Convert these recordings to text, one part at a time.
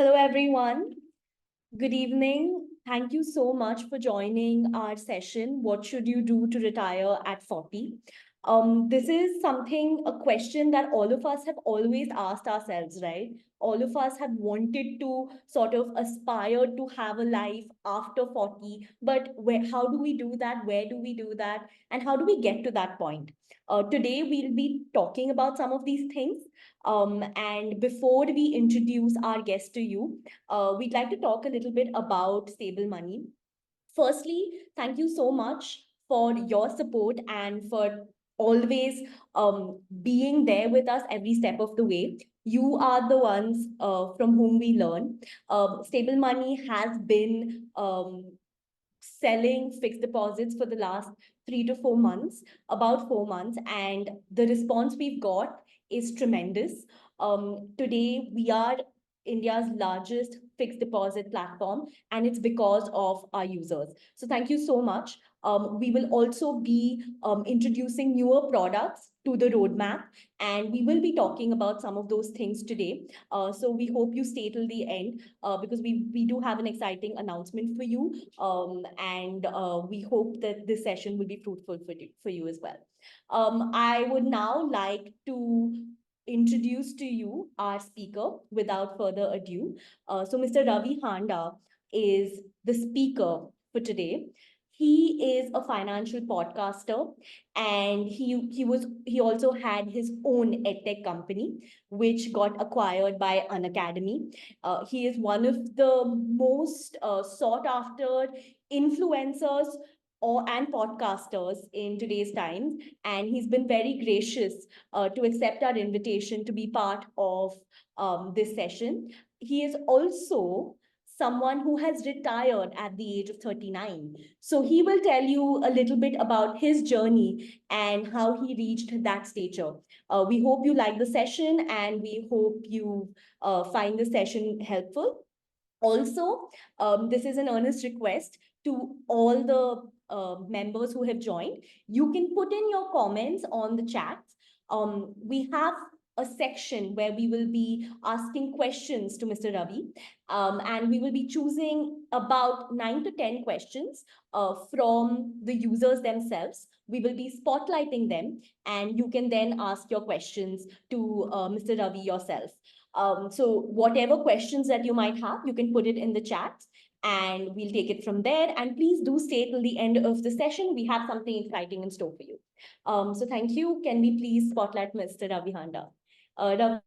Hello, everyone. Good evening. Thank you so much for joining our session. What should you do to retire at 40? This is a question that all of us have always asked ourselves, right? All of us have wanted to sort of aspire to have a life after 40, but how do we do that? Where do we do that? And how do we get to that point? Today, we'll be talking about some of these things. And before we introduce our guest to you, we'd like to talk a little bit about stable money. Firstly, thank you so much for your support and for always being there with us every step of the way. You are the ones from whom we learn. Stable money has been selling fixed deposits for the last 3 to 4 months, about 4 months, and the response we've got is tremendous. Today, we are India's largest fixed deposit platform, and it's because of our users. So, thank you so much. We will also be introducing newer products to the roadmap, and we will be talking about some of those things today. So, we hope you stay till the end because we do have an exciting announcement for you. And we hope that this session will be fruitful for you as well. I would now like to introduce to you our speaker without further ado. So Mr. Ravi Handa is the speaker for today. He is a financial podcaster, and he also had his own edtech company, which got acquired by an academy. He is one of the most sought after influencers and podcasters in today's times. And he's been very gracious to accept our invitation to be part of this session. He is also someone who has retired at the age of 39. So he will tell you a little bit about his journey and how he reached that stature. We hope you like the session, and we hope you find the session helpful. Also, this is an earnest request to all the members who have joined. You can put in your comments on the chat. We have a section where we will be asking questions to Mr. Ravi, and we will be choosing about 9 to 10 questions from the users themselves. We will be spotlighting them, and you can then ask your questions to Mr. Ravi yourself. So whatever questions that you might have, you can put it in the chat and we'll take it from there. And please do stay till the end of the session. We have something exciting in store for you. So thank you. Can we please spotlight Mr. Ravi Handa? Ravi.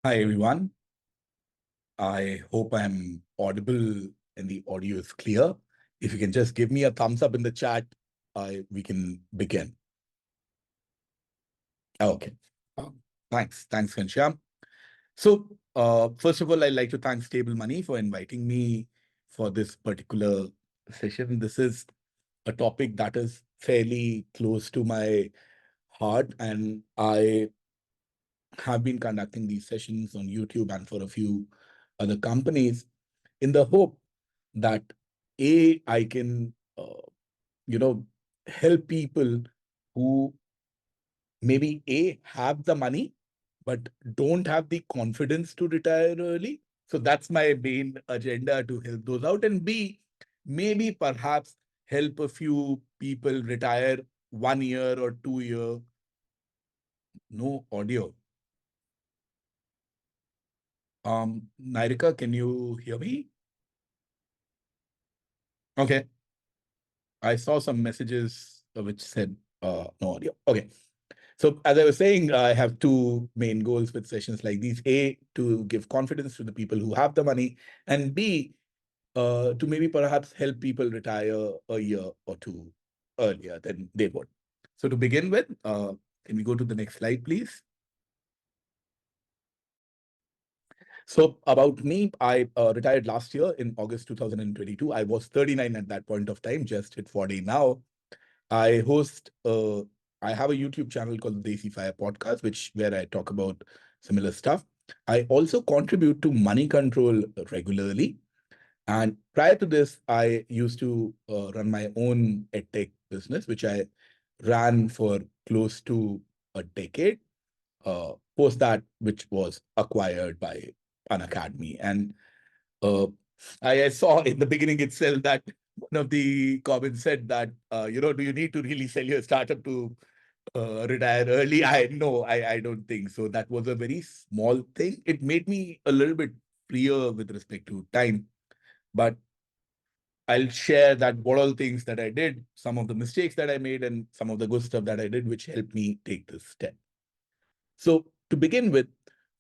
Hi, everyone. I hope I'm audible and the audio is clear. If you can just give me a thumbs up in the chat, we can begin. Okay. Thanks, Ghanshyam. So, first of all, I'd like to thank Stable Money for inviting me for this particular session. This is a topic that is fairly close to my heart, and I have been conducting these sessions on YouTube and for a few other companies in the hope that I can, help people who maybe have the money, but don't have the confidence to retire early. So that's my main agenda, to help those out, and B, maybe perhaps help a few people retire 1 year or 2 year. No audio. Nirika, can you hear me? Okay. I saw some messages which said no audio. Okay. So as I was saying, I have two main goals with sessions like these. A, to give confidence to the people who have the money, and B, to maybe perhaps help people retire a year or two earlier than they would. So to begin with, can we go to the next slide, please? So about me, I retired last year in August 2022. I was 39 at that point of time, just hit 40 now. I host, I have a YouTube channel called the Desi Fire Podcast, where I talk about similar stuff. I also contribute to Money Control regularly. And prior to this, I used to run my own edtech business, which I ran for close to a decade. Post that, which was acquired by an academy. And uh, I saw in the beginning itself that one of the comments said that, do you need to really sell your startup to retire early? I don't think so. That was a very small thing. It made me a little bit freer with respect to time. But I'll share that what all things that I did, some of the mistakes that I made, and some of the good stuff that I did, which helped me take this step. So to begin with,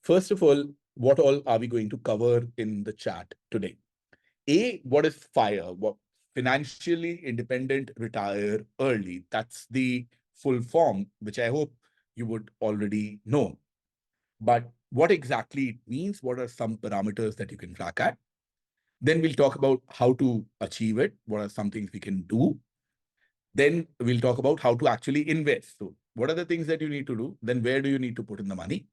first of all, what all are we going to cover in the chat today? What is FIRE? What financially independent retire early? That's the full form, which I hope you would already know. But what exactly it means? What are some parameters that you can track at? Then we'll talk about how to achieve it. What are some things we can do? Then we'll talk about how to actually invest. So what are the things that you need to do? Then where do you need to put in the money?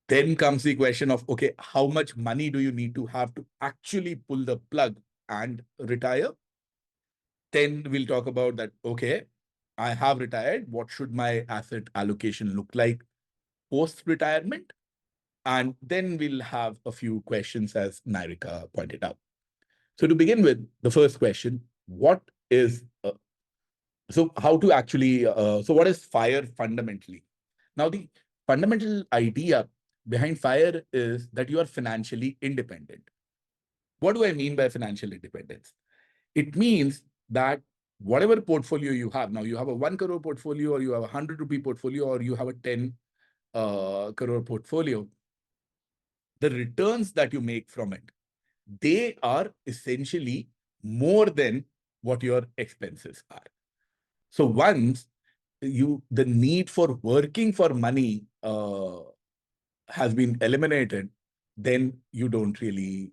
Then comes the question of, okay, how much money do you need to have to actually pull the plug and retire? Then we'll talk about that, okay, I have retired. What should my asset allocation look like post-retirement? And then we'll have a few questions, as Nirika pointed out. So to begin with, the first question, what is, how to actually, what is FIRE fundamentally? Now, the fundamental idea behind FIRE is that you are financially independent. What do I mean by financial independence? It means that whatever portfolio you have, now you have a 1 crore portfolio, or you have a 100 rupee portfolio, or you have a 10 crore portfolio, the returns that you make from it, they are essentially more than what your expenses are. So once the need for working for money has been eliminated, then you don't really,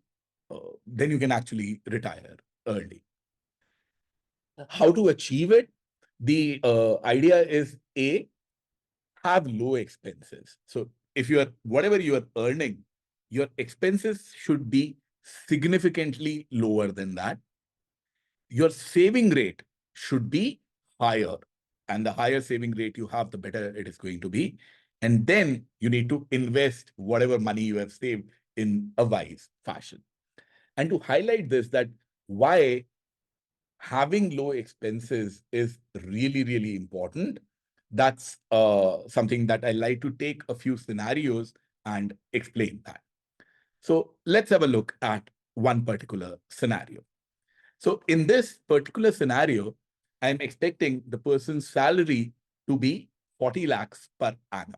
then you can actually retire early. How to achieve it? The idea is have low expenses. So if you are, whatever you are earning, your expenses should be significantly lower than that. Your saving rate should be higher. And the higher saving rate you have, the better it is going to be. And then you need to invest whatever money you have saved in a wise fashion. And to highlight this, that why having low expenses is really, really important. That's something that I like to take a few scenarios and explain that. So let's have a look at one particular scenario. So in this particular scenario, I'm expecting the person's salary to be 40 lakhs per annum.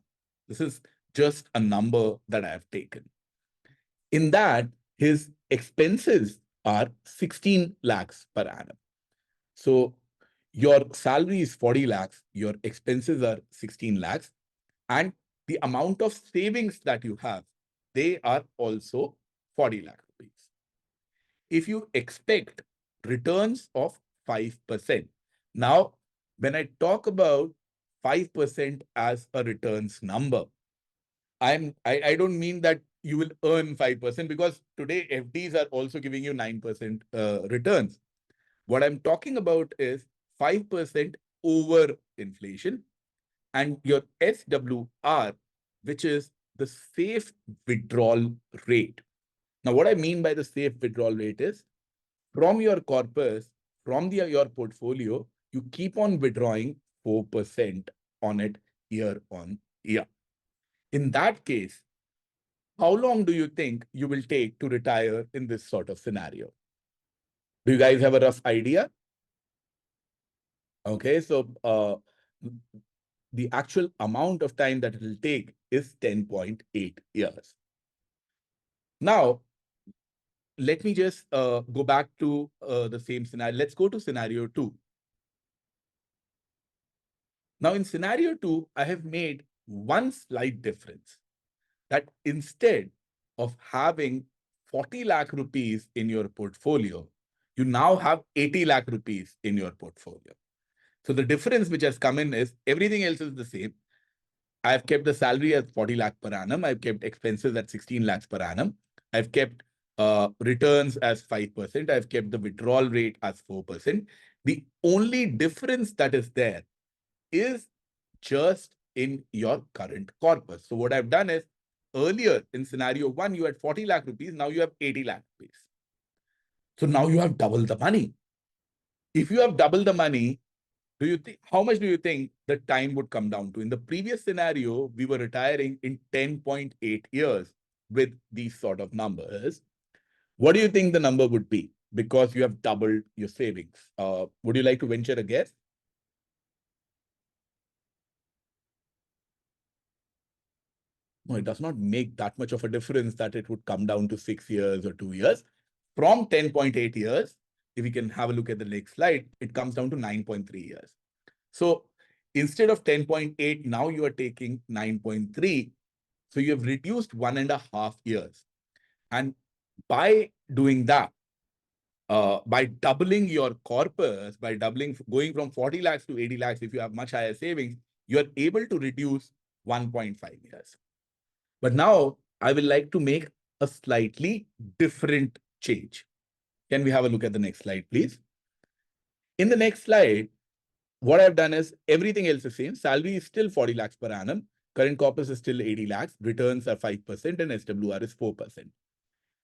This is just a number that I have taken. In that, his expenses are 16 lakhs per annum. So your salary is 40 lakhs, your expenses are 16 lakhs, and the amount of savings that you have, they are also 40 lakh rupees. If you expect returns of 5%, now when I talk about 5% as a returns number, I don't mean that you will earn 5%, because today FDs are also giving you 9% returns. What I'm talking about is 5% over inflation, and your SWR, which is the safe withdrawal rate. Now, what I mean by the safe withdrawal rate is from your corpus, from your portfolio, you keep on withdrawing 4% on it year on year. In that case, how long do you think you will take to retire in this sort of scenario? Do you guys have a rough idea? Okay, so the actual amount of time that it will take is 10.8 years. Now, let me just go back to the same scenario. Let's go to scenario 2. Now, in scenario 2, I have made one slight difference, that instead of having 40 lakh rupees in your portfolio, you now have 80 lakh rupees in your portfolio. So the difference which has come in is everything else is the same. I've kept the salary at 40 lakh per annum. I've kept expenses at 16 lakhs per annum. I've kept returns as 5%. I've kept the withdrawal rate as 4%. The only difference that is there is just in your current corpus. So what I've done is, earlier in scenario 1, you had 40 lakh rupees. Now you have 80 lakh rupees. So now you have double the money. If you have double the money, do you think, how much do you think the time would come down to? In the previous scenario, we were retiring in 10.8 years with these sort of numbers. What do you think the number would be? Because you have doubled your savings. Would you like to venture a guess? No, it does not make that much of a difference that it would come down to 6 years or 2 years. From 10.8 years, if we can have a look at the next slide, it comes down to 9.3 years. So instead of 10.8, now you are taking 9.3. So you have reduced 1.5 years. And by doing that, by doubling your corpus, by doubling, going from 40 lakhs to 80 lakhs, if you have much higher savings, you are able to reduce 1.5 years. But now I will like to make a slightly different change. Can we have a look at the next slide, please? In the next slide, what I've done is everything else is same. Salary is still 40 lakhs per annum. Current corpus is still 80 lakhs. Returns are 5% and SWR is 4%.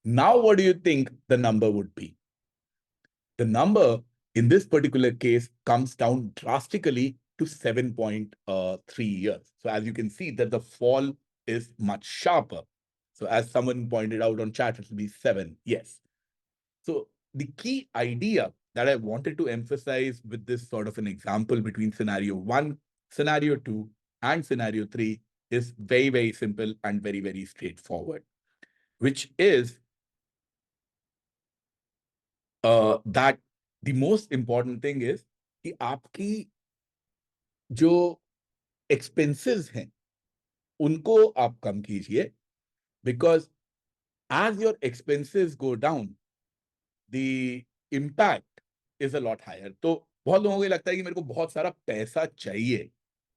Now, what do you think the number would be? The number in this particular case comes down drastically to 7.3 years. So as you can see that the fall is much sharper. So as someone pointed out on chat, it will be 7. Yes. So the key idea that I wanted to emphasize with this sort of an example between scenario 1, scenario 2, and scenario 3 is very, very simple and very, very straightforward, which is that the most important thing is कि आपकी जो expenses हैं उनको आप कम कीजिए, because as your expenses go down, the impact is a lot higher. तो बहुत लोगों को ये लगता है कि मेरे को बहुत सारा पैसा चाहिए.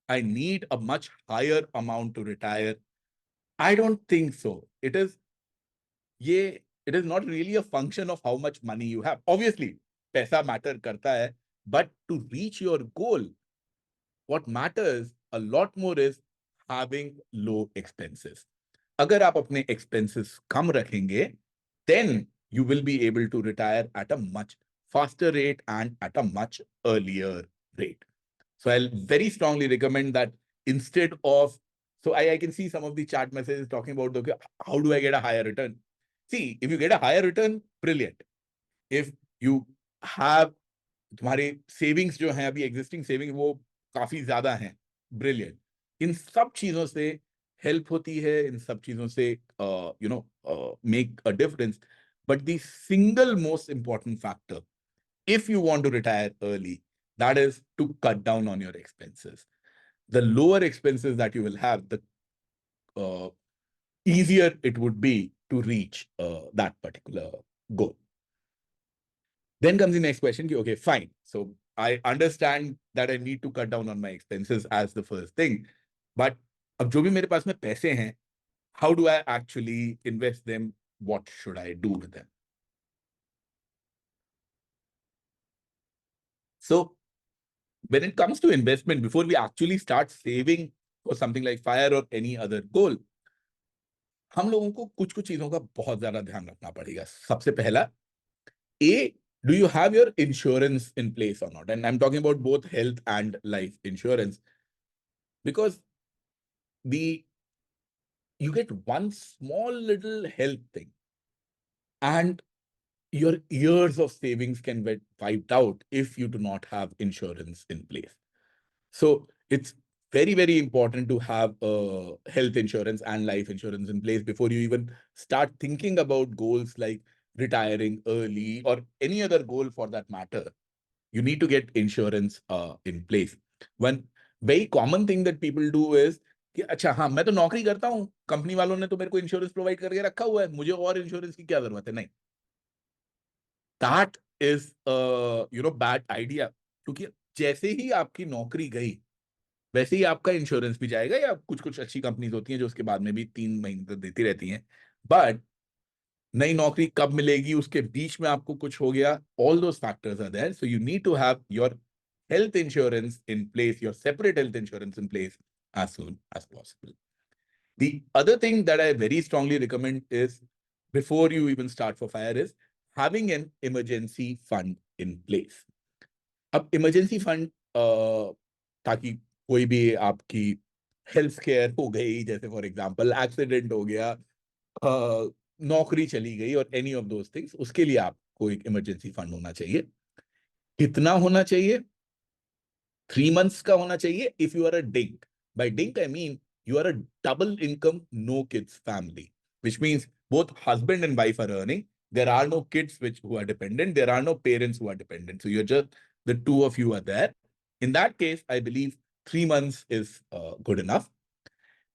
I need a much higher amount to retire. I don't think so. It is not really a function of how much money you have. Obviously, पैसा matter करता है, but to reach your goal, what matters a lot more is having low expenses. अगर आप अपने expenses कम रखेंगे, then you will be able to retire at a much faster rate and at a much earlier rate. So I'll very strongly recommend that instead of, so I can see some of the chat messages talking about, okay, how do I get a higher return? See, if you get a higher return, brilliant. If you have, तुम्हारे savings जो हैं अभी existing saving वो काफी ज्यादा हैं, brilliant. इन सब चीजों से हेल्प होती है, इन सब चीजों से make a difference. But the single most important factor if you want to retire early, that is to cut down on your expenses. The lower expenses that you will have, the easier it would be to reach that particular goal. Then comes the next question, okay, fine. So I understand that I need to cut down on my expenses as the first thing. But अब जो भी मेरे पास में पैसे हैं, how do I actually invest them? What should I do with them? So when it comes to investment, before we actually start saving for something like fire or any other goal, हम लोगों को कुछ कुछ चीजों का बहुत ज्यादा ध्यान रखना पड़ेगा. सबसे पहला, do you have your insurance in place or not? And I'm talking about both health and life insurance, because you get one small little health thing and your years of savings can get wiped out if you do not have insurance in place. So it's very, very important to have health insurance and life insurance in place before you even start thinking about goals like retiring early or any other goal for that matter. You need to get insurance in place. One very common thing that people do is कि अच्छा हाँ मैं तो नौकरी करता हूँ, company वालों ने तो मेरे को इंश्योरेंस प्रोवाइड करके रखा हुआ है, मुझे और इंश्योरेंस की क्या जरूरत है? नहीं, दैट इज बैड आइडिया. क्योंकि जैसे ही आपकी नौकरी गई वैसे ही आपका इंश्योरेंस भी जाएगा, या कुछ कुछ अच्छी कंपनीज होती हैं जो उसके बाद में भी 3 महीने तक देती रहती हैं. बट नई नौकरी कब मिलेगी, उसके बीच में आपको कुछ हो गया, all those factors are there, so you need to have your health insurance in place, your separate health insurance in place as soon as possible. The other thing that I very strongly recommend is, before you even start for fire, is having an emergency fund in place. अब emergency fund ताकि कोई भी आपकी health care हो गई, जैसे for example accident हो गया, नौकरी चली गई और एनी ऑफ दोज थिंग्स, उसके लिए आपको एक इमरजेंसी फंड होना चाहिए। कितना होना चाहिए? 3 months का होना चाहिए if you are a dink. By dink, I mean you are a double income, no kids family, which means both husband and wife are earning. There are no kids who are dependent. There are no parents who are dependent. So you're just the two of you are there. In that case, I believe 3 months is good enough.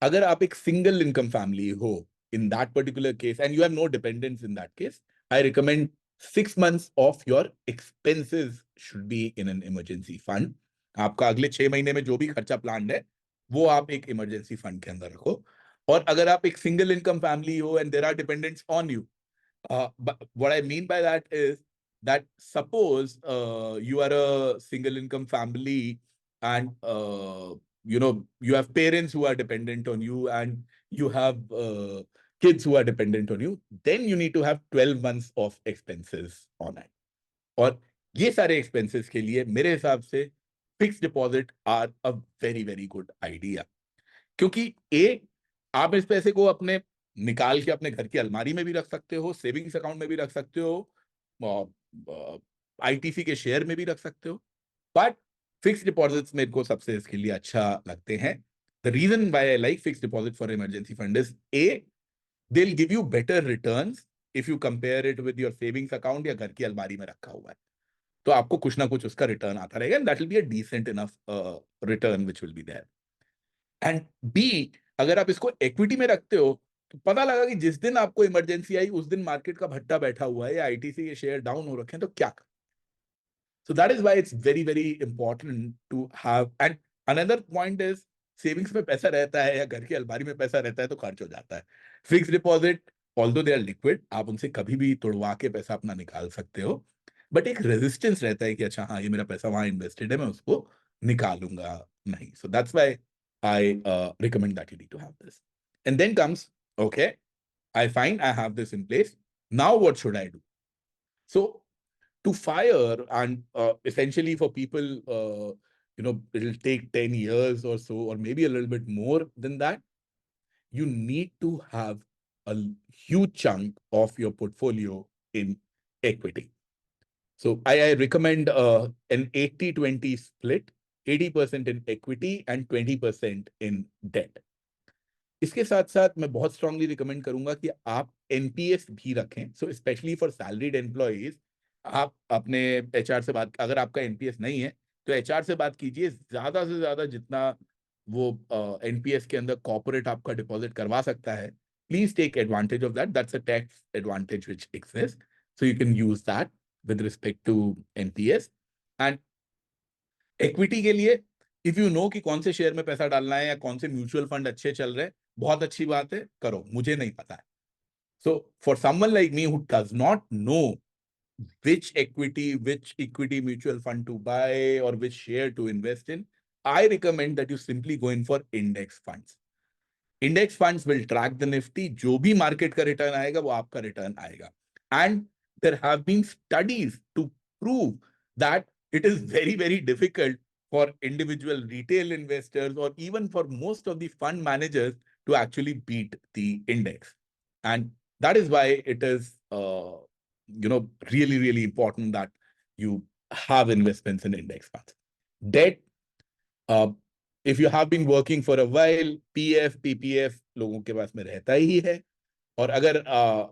अगर आप एक single income family हो, in that particular case, and you have no dependents in that case, I recommend 6 months of your expenses should be in an emergency fund. आपका अगले 6 महीने में जो भी खर्चा प्लान है, वो आप एक इमरजेंसी फंड के अंदर रखो। और अगर आप एक सिंगल इनकम फैमिली हो and there are dependents on you, but what I mean by that is that suppose you are a single income family and you have parents who are dependent on you and you have kids who are dependent on you, then you need to have 12 months of expenses on it. और ये सारे expenses के लिए मेरे हिसाब से fix deposit are a very very good idea, क्योंकि आप इस पैसे को अपने निकाल के अपने घर की अलमारी में भी रख सकते हो, सेविंग्स अकाउंट में भी रख सकते हो, आईटीसी के शेयर में भी रख सकते हो, बट फिक्स डिपॉजिट्स मेरे को सबसे इसके लिए अच्छा लगते हैं। The reason why I like fix deposit for emergency fund is they will give you better returns if you compare it with your savings account या घर की अलमारी में रखा हुआ है, तो आपको कुछ ना कुछ उसका रिटर्न आता रहेगा, and that will be a decent enough return which will be there. And B, अगर आप इसको इक्विटी में रखते हो तो पता लगा कि जिस दिन आपको इमरजेंसी आई उस दिन मार्केट का भट्टा बैठा हुआ है या आईटीसी के शेयर डाउन हो रखे हैं, तो क्या कर? So that is why it's very very important to have. And another point is, savings में पैसा रहता है या घर की अलमारी में पैसा रहता है तो खर्च हो जाता है। Fix deposit, although they are liquid, आप उनसे कभी भी तोड़वा के पैसा अपना निकाल सकते हो, बट एक रेजिस्टेंस रहता है कि अच्छा हाँ ये मेरा पैसा वहां इन्वेस्टेड है, मैं उसको निकालूंगा नहीं। So that's why I recommend that you need to have this. And then comes, okay, I find I have this in place, now what should I do? So to fire, and essentially for people, it'll take 10 years or so, or maybe a little bit more than that. You need to have a huge chunk of your portfolio in equity. So I recommend an 80-20 split, 80% in equity and 20% in debt. इसके साथ साथ मैं बहुत strongly recommend करूंगा कि आप NPS भी रखें। So specially for salaried employees, आप अपने एचआर से बात, अगर आपका एनपीएस नहीं है तो एचआर से बात कीजिए, ज्यादा से ज्यादा जितना वो एनपीएस के अंदर कॉर्पोरेट आपका डिपॉजिट करवा सकता है, please take advantage of that. That's a tax advantage which exist, so you can use that with respect to NPS. And equity के लिए, इफ यू नो कि कौन से शेयर में पैसा डालना है या कौन से म्यूचुअल फंड अच्छे चल रहे हैं, बहुत अच्छी बात है, करो, मुझे नहीं पता है। So for someone like me who does not know which equity mutual fund to buy or which share to invest in, I recommend that you simply go in for index funds. Index funds will track the nifty, जो भी market का return आएगा वो आपका return आएगा। And there have been studies to prove that it is very very difficult for individual retail investors or even for most of the fund managers to actually beat the index. And that is why it is really really important that you have investments in index funds. Debt, uh, if you have been working for a while, PF PPF लोगों के पास में रहता ही है, और अगर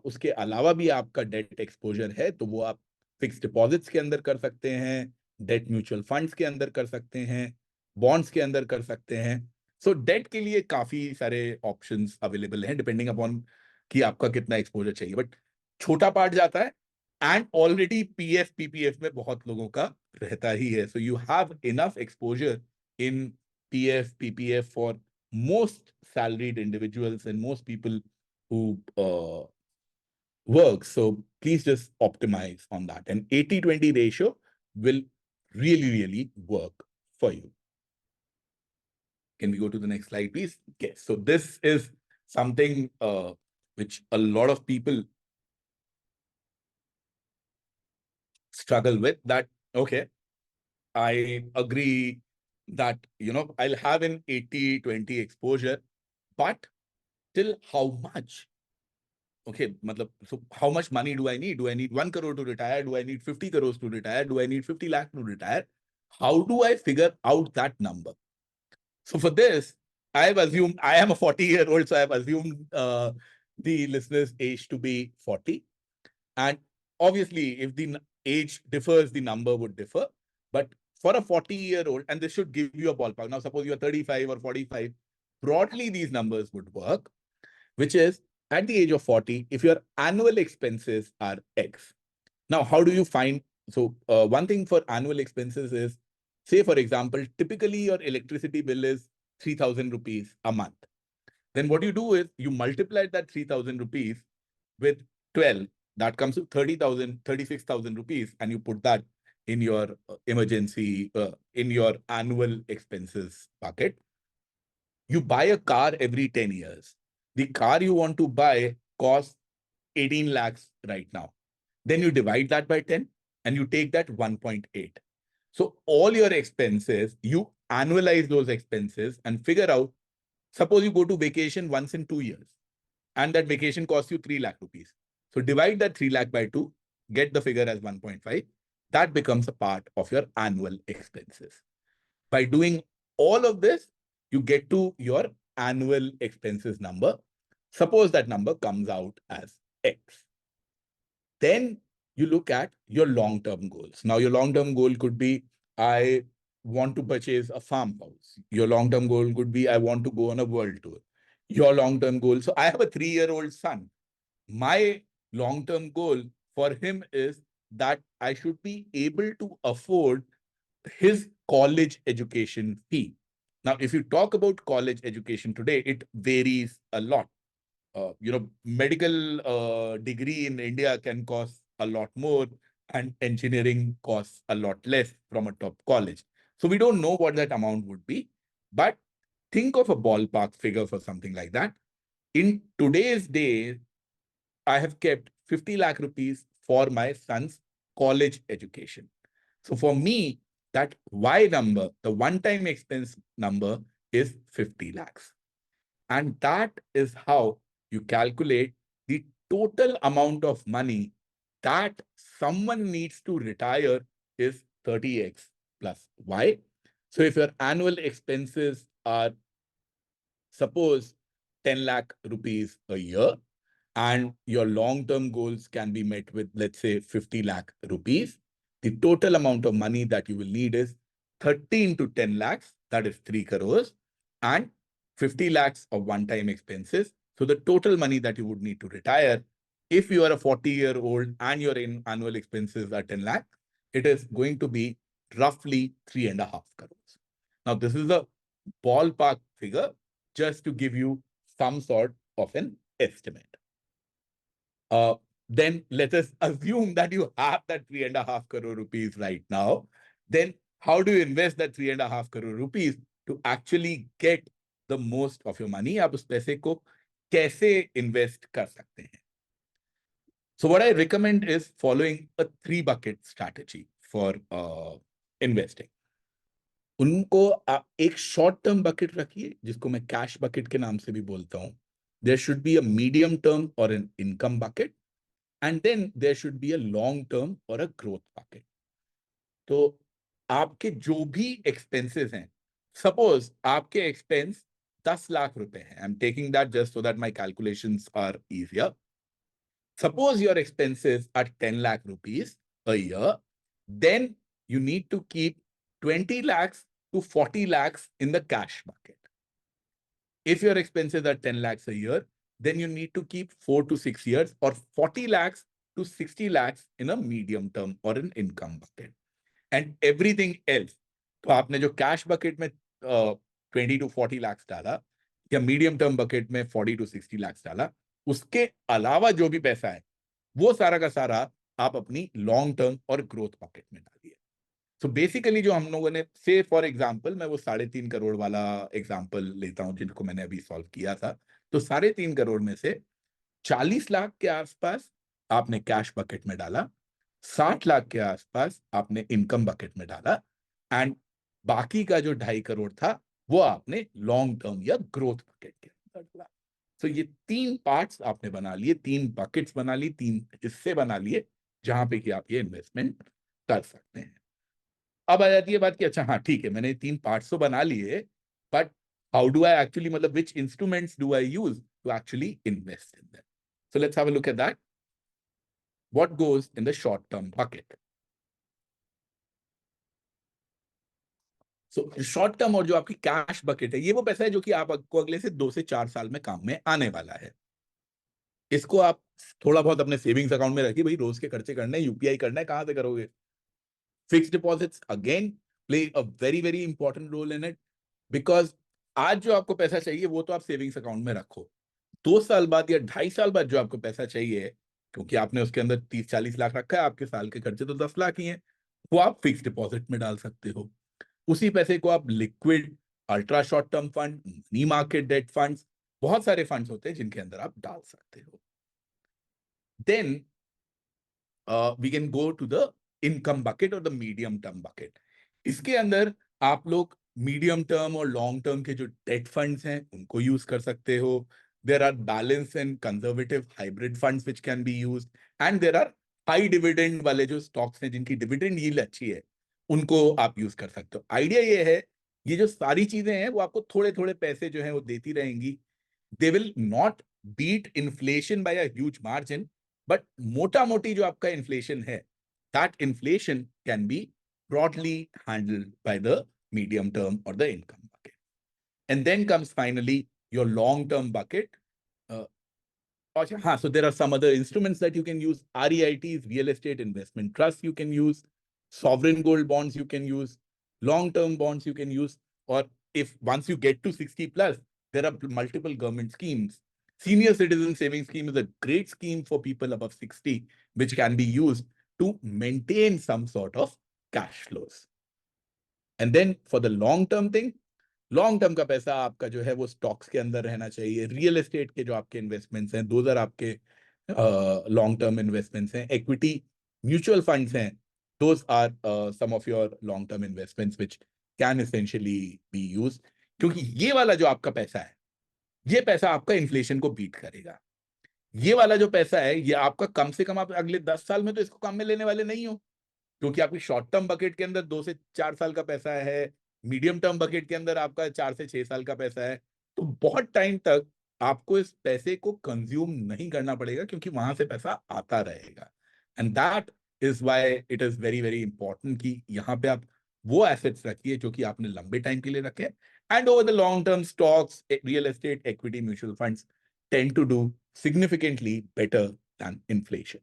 उसके अलावा भी आपका डेट एक्सपोजर है तो वो आप फिक्स डिपॉजिट्स के अंदर कर सकते हैं, डेट म्यूचुअल फंड्स के अंदर कर सकते हैं, बॉन्ड्स के अंदर कर सकते हैं। सो डेट के लिए काफी सारे ऑप्शंस अवेलेबल हैं डिपेंडिंग अपॉन कि आपका कितना एक्सपोजर चाहिए, बट छोटा पार्ट जाता है, एंड ऑलरेडी पीएफ पीपीएफ में बहुत लोगों का रहता ही है। So you have enough exposure in PF, PPF for most salaried individuals and most people who works. So please just optimize on that. And 80-20 ratio will really, really work for you. Can we go to the next slide, please? Yes. So this is something which a lot of people struggle with, that, okay, I agree that, I'll have an 80-20 exposure, but till how much? Okay, so how much money do I need? Do I need 1 crore to retire? Do I need 50 crores to retire? Do I need 50 lakh to retire? How do I figure out that number? So for this, I've assumed, I am a 40-year-old, so I've assumed the listener's age to be 40. And obviously, if the age differs, the number would differ. But for a 40-year-old, and this should give you a ballpark. Now, suppose you're 35 or 45, broadly, these numbers would work, which is at the age of 40, if your annual expenses are X. Now, how do you find? So one thing for annual expenses is, say, for example, typically your electricity bill is 3,000 rupees a month. Then what you do is you multiply that 3,000 rupees with 12. That comes to 30,000, 36,000 rupees, and you put that in your emergency, in your annual expenses bucket. You buy a car every 10 years. The car you want to buy costs 18 lakhs right now. Then you divide that by 10 and you take that 1.8. So all your expenses, you annualize those expenses and figure out, suppose you go to vacation once in 2 years and that vacation costs you 3 lakh rupees. So divide that 3 lakh by 2, get the figure as 1.5. That becomes a part of your annual expenses. By doing all of this, you get to your annual expenses number. Suppose that number comes out as X. Then you look at your long-term goals. Now, your long-term goal could be, I want to purchase a farmhouse. Your long-term goal could be, I want to go on a world tour. Your long-term goal. So I have a 3-year-old son. My long-term goal for him is that I should be able to afford his college education fee. Now, if you talk about college education today, it varies a lot. Medical degree in India can cost a lot more, and engineering costs a lot less from a top college. So we don't know what that amount would be, but think of a ballpark figure for something like that. In today's day, I have kept 50 lakh rupees for my son's college education. So for me, that Y number, the one-time expense number, is 50 lakhs. And that is how you calculate the total amount of money that someone needs to retire is 30x plus Y. So if your annual expenses are, suppose, 10 lakh rupees a year, and your long-term goals can be met with, let's say, 50 lakh rupees, the total amount of money that you will need is 13 to 10 lakhs, that is 3 crores, and 50 lakhs of one-time expenses. So the total money that you would need to retire, if you are a 40-year-old and your annual expenses are 10 lakh, it is going to be roughly 3.5 crores. Now, this is a ballpark figure just to give you some sort of an estimate. Then let us assume that you have that 3.5 crore rupees right now. Then how do you invest that 3.5 crore rupees to actually get the most of your money? आप उस पैसे को कैसे invest कर सकते हैं? So what I recommend is following a 3-bucket strategy for investing. उनको एक शॉर्ट टर्म बकेट रखिए, जिसको मैं कैश बकेट के नाम से भी बोलता हूं. There should be a medium term or an income bucket. And then there should be a long term or a growth bucket. तो आपके जो भी expenses हैं, suppose आपके expense 10 लाख रुपए हैं. I'm taking that just so that my calculations are easier. Suppose your expenses are 10 lakh rupees a year, then you need to keep 20 lakhs to 40 lakhs in the cash bucket. If your expenses are 10 lakhs a year, then you need to keep 4 to 6 years or 40 lakhs to 60 lakhs in a medium term or an income bucket. And everything else, तो आपने जो cash bucket में 20 to 40 lakhs डाला या medium term bucket में 40 to 60 lakhs डाला, उसके अलावा जो भी पैसा है, वो सारा का सारा आप अपनी लॉन्ग टर्म और ग्रोथ पॉकेट में डालिए। सो बेसिकली जो हम लोगों ने, से फॉर एग्जाम्पल मैं वो 3.5 करोड़ वाला एग्जाम्पल लेता हूं जिनको मैंने अभी सॉल्व किया था। तो 3.5 करोड़ में से 40 लाख के आसपास आपने कैश बकेट में डाला, 60 लाख के आसपास आपने इनकम बकेट में डाला, एंड बाकी का जो 2.5 करोड़ था वो आपने लॉन्ग टर्म या ग्रोथ बकेट के अंदर डाला। तो ये 3 पार्ट्स आपने बना लिए, 3 बकेट्स बना ली, 3 हिस्से बना लिए जहां पे कि आप ये इन्वेस्टमेंट कर सकते हैं। अब आ जाती है बात कि अच्छा हाँ ठीक है, मैंने 3 पार्ट्स तो बना लिए, but how do I actually, मतलब which instruments do I use to actually invest in that? So let's have a look at that. What goes in the short-term bucket? So short term और जो आपकी cash bucket है, ये वो पैसा है जो कि आपको अगले से 2 से 4 साल में काम में आने वाला है। इसको आप थोड़ा बहुत अपने सेविंग्स अकाउंट में रखिए, भाई रोज के खर्चे करने, यूपीआई करना है, कहां से करोगे? Fix deposits again play a very very important role in it, because आज जो आपको पैसा चाहिए वो तो आप सेविंग्स अकाउंट में रखो, 2 साल बाद या 2.5 साल बाद जो आपको पैसा चाहिए, क्योंकि आपने उसके अंदर 30-40 लाख रखा है, आपके साल के खर्चे तो 10 लाख ही हैं, वो आप फिक्स डिपॉजिट में डाल सकते हो। उसी पैसे को आप liquid, ultra short term fund, money market debt funds, बहुत सारे फंड्स होते हैं जिनके अंदर आप डाल सकते हो। Then we can go to the income bucket और द मीडियम टर्म बकेट। इसके अंदर आप लोग मीडियम टर्म और लॉन्ग टर्म के जो डेट फंड्स हैं उनको यूज कर सकते हो। There are balance and conservative hybrid funds which can be use, and there are high dividend वाले जो स्टॉक्स हैं जिनकी डिविडेंड यील्ड अच्छी है, उनको आप यूज कर सकते हो। आइडिया ये है, ये जो सारी चीजें हैं वो आपको थोड़े थोड़े पैसे जो है वो देती रहेंगी। They will not beat inflation by a huge margin, but मोटा मोटी जो आपका इन्फ्लेशन है, that inflation can be broadly handled by the medium term or the income bucket. And then comes finally your long term bucket. Uh, so there are some other instruments that you can use. REITs, real estate investment trusts, you can use. Sovereign gold bonds, you can use. Long term bonds, you can use. Or if once you get to 60 plus, there are multiple government schemes. Senior citizen savings scheme is a great scheme for people above 60, which can be used to maintain some sort of cash flows. And then for the long term thing, long term का पैसा आपका जो है वो stocks के अंदर रहना चाहिए। रियल एस्टेट के जो आपके इन्वेस्टमेंट्स हैं, दोज आर आपके लॉन्ग टर्म इन्वेस्टमेंट्स हैं। इक्विटी म्यूचुअल फंड्स हैं, those are some of your long term investments which can essentially be use. क्योंकि ये वाला जो आपका पैसा है, ये पैसा आपका इन्फ्लेशन को बीट करेगा। ये वाला जो पैसा है ये आपका कम से कम, आप अगले 10 साल में तो इसको काम में लेने वाले नहीं हो, क्योंकि आपकी शॉर्ट टर्म बकेट के अंदर 2 से 4 साल का पैसा है, मीडियम टर्म बकेट के अंदर आपका 4 से 6 साल का पैसा है। तो बहुत टाइम तक आपको इस पैसे को कंज्यूम नहीं करना पड़ेगा, क्योंकि वहां से पैसा आता रहेगा। And that is why it is very very important कि यहाँ पे आप वो एसेट्स रखिए जो कि आपने लंबे टाइम के लिए रखे। And over the long term, stocks, real estate, equity, mutual funds tend to do significantly better than inflation.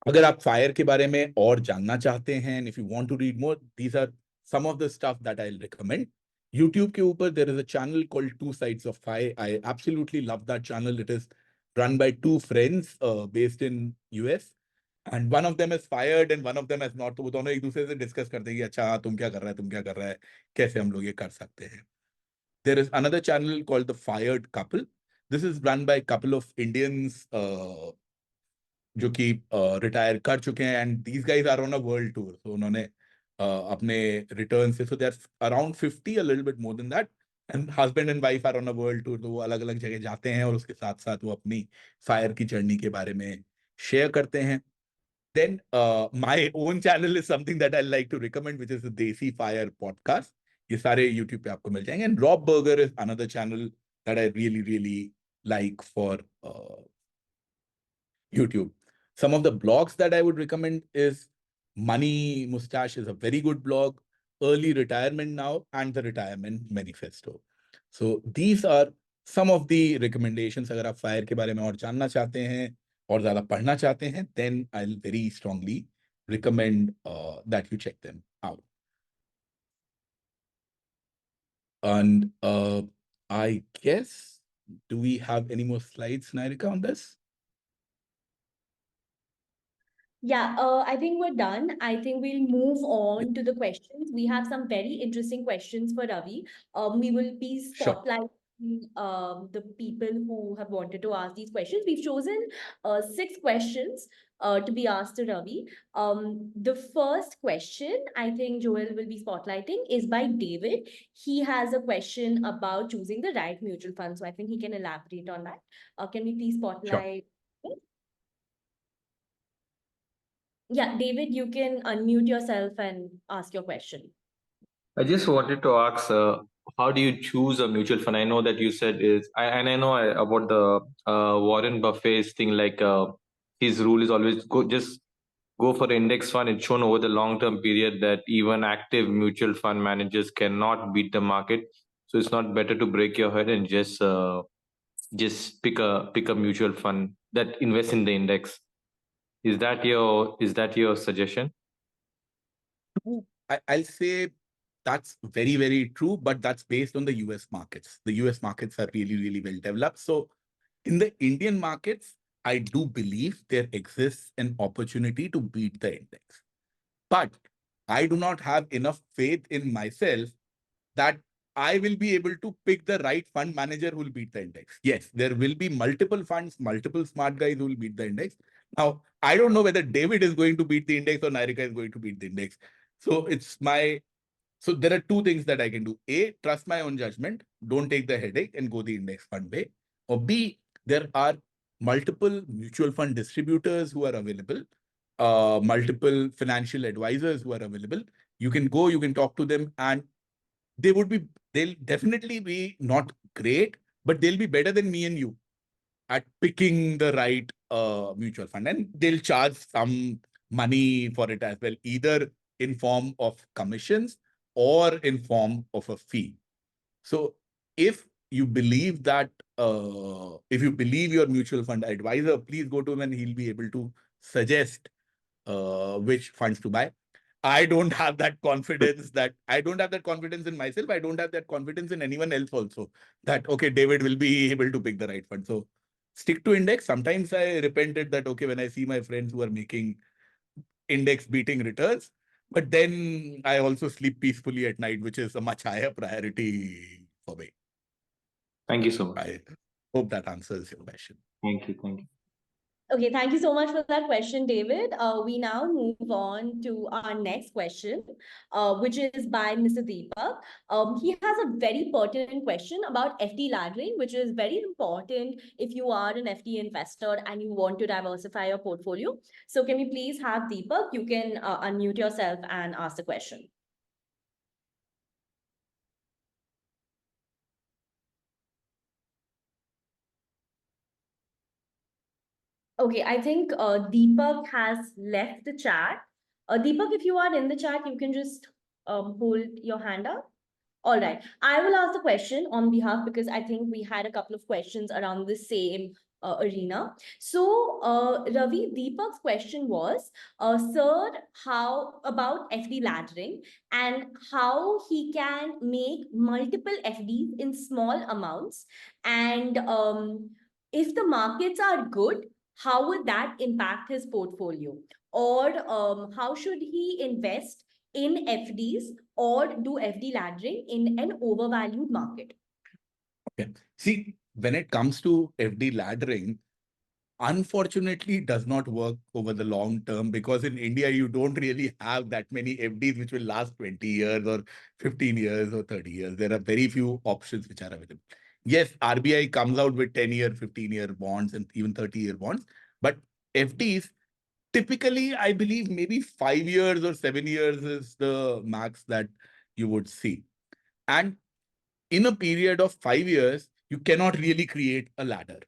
अगर आप फायर के बारे में और जानना चाहते हैं, if you want to read more, these are some of the stuff that I recommend. YouTube के ऊपर there is a channel called Two Sides of FIRE. I absolutely love that channel. It is run by two friends based in US, and one of them is fired and one of them is not. तो वो दोनों एक दूसरे से discuss करते हैं कि अच्छा हाँ, तुम क्या कर रहा है, तुम क्या कर रहा है, कैसे हम लोग ये कर सकते हैं। There is another channel called the Fired Couple. This is run by a couple of Indians जो कि रिटायर कर चुके हैं, and these guys are on a world tour. तो उन्होंने अपने रिटर्न से, so they are around 50, a little bit more than that, and husband and wife are on a world tour. तो वो अलग अलग जगह जाते हैं और उसके साथ साथ वो अपनी फायर की जर्नी के बारे में शेयर करते हैं। Then my own channel is something that I like to recommend, which is the Desi FIRE podcast. ये सारे यूट्यूब पे आपको मिल जाएंगे। And Rob Berger is another channel that I really really like for YouTube. Some of the blogs that I would recommend is Money Mustache is a very good blog, Early Retirement Now, and the Retirement Manifesto. So these are some of the recommendations. अगर आप fire के बारे में और जानना चाहते हैं और ज़्यादा पढ़ना चाहते हैं, then I'll very strongly recommend that you check them out. And I guess do we have any more slides, Narika, on this? Yeah, I think we're done. I think we'll move on to the questions. We have some very interesting questions for Ravi. We will be Sure. spotlighting the people who have wanted to ask these questions. We've chosen 6 questions to be asked to Ravi. The first question I think Joel will be spotlighting is by David. He has a question about choosing the right mutual fund. So I think he can elaborate on that. Can we please Sure. spotlight? Yeah, David, you can unmute yourself and ask your question. I just wanted to ask, how do you choose a mutual fund? I know that you said and I know about the Warren Buffett's thing. Like his rule is always just go for the index fund. It's shown over the long term period that even active mutual fund managers cannot beat the market. So it's not better to break your head and just pick a mutual fund that invests in the index. Is that your suggestion? I'll say that's very, very true, but that's based on the US markets. The US markets are really, really well developed. So in the Indian markets, I do believe there exists an opportunity to beat the index. But I do not have enough faith in myself that I will be able to pick the right fund manager who will beat the index. Yes, there will be multiple funds, multiple smart guys who will beat the index. Now, I don't know whether David is going to beat the index or Narika is going to beat the index. So so there are two things that I can do. A, trust my own judgment. Don't take the headache and go the index fund way. Or B, there are multiple mutual fund distributors who are available, multiple financial advisors who are available. You can go, you can talk to them, and they'll definitely be not great, but they'll be better than me and you at picking the right mutual fund. And they'll charge some money for it as well, either in form of commissions or in form of a fee. So if you believe that, if you believe your mutual fund advisor, please go to him and he'll be able to suggest which funds to buy. I don't have that confidence in myself. I don't have that confidence in anyone else also that, okay, David will be able to pick the right fund. So stick to index. Sometimes I repented that, okay, when I see my friends who are making index beating returns, but then I also sleep peacefully at night, which is a much higher priority for me. Thank you so much. I hope that answers your question. Thank you. Thank you. Okay, thank you so much for that question, David. We now move on to our next question, which is by Mr. Deepak. He has a very pertinent question about FD laddering, which is very important if you are an FD investor and you want to diversify your portfolio. So can we please have Deepak? You can unmute yourself and ask the question. Okay, I think Deepak has left the chat. Deepak, if you are in the chat, you can just hold your hand up. All right. I will ask the question on behalf because I think we had a couple of questions around the same arena. So, Ravi, Deepak's question was, sir, how about FD laddering and how he can make multiple FDs in small amounts? And if the markets are good, how would that impact his portfolio? Or how should he invest in FDs or do FD laddering in an overvalued market? Okay. See, when it comes to FD laddering, unfortunately, it does not work over the long term because in India, you don't really have that many FDs which will last 20 years or 15 years or 30 years. There are very few options which are available. Yes, RBI comes out with 10-year, 15-year bonds and even 30-year bonds, but FDs, typically, I believe maybe 5 years or 7 years is the max that you would see. And in a period of 5 years, you cannot really create a ladder.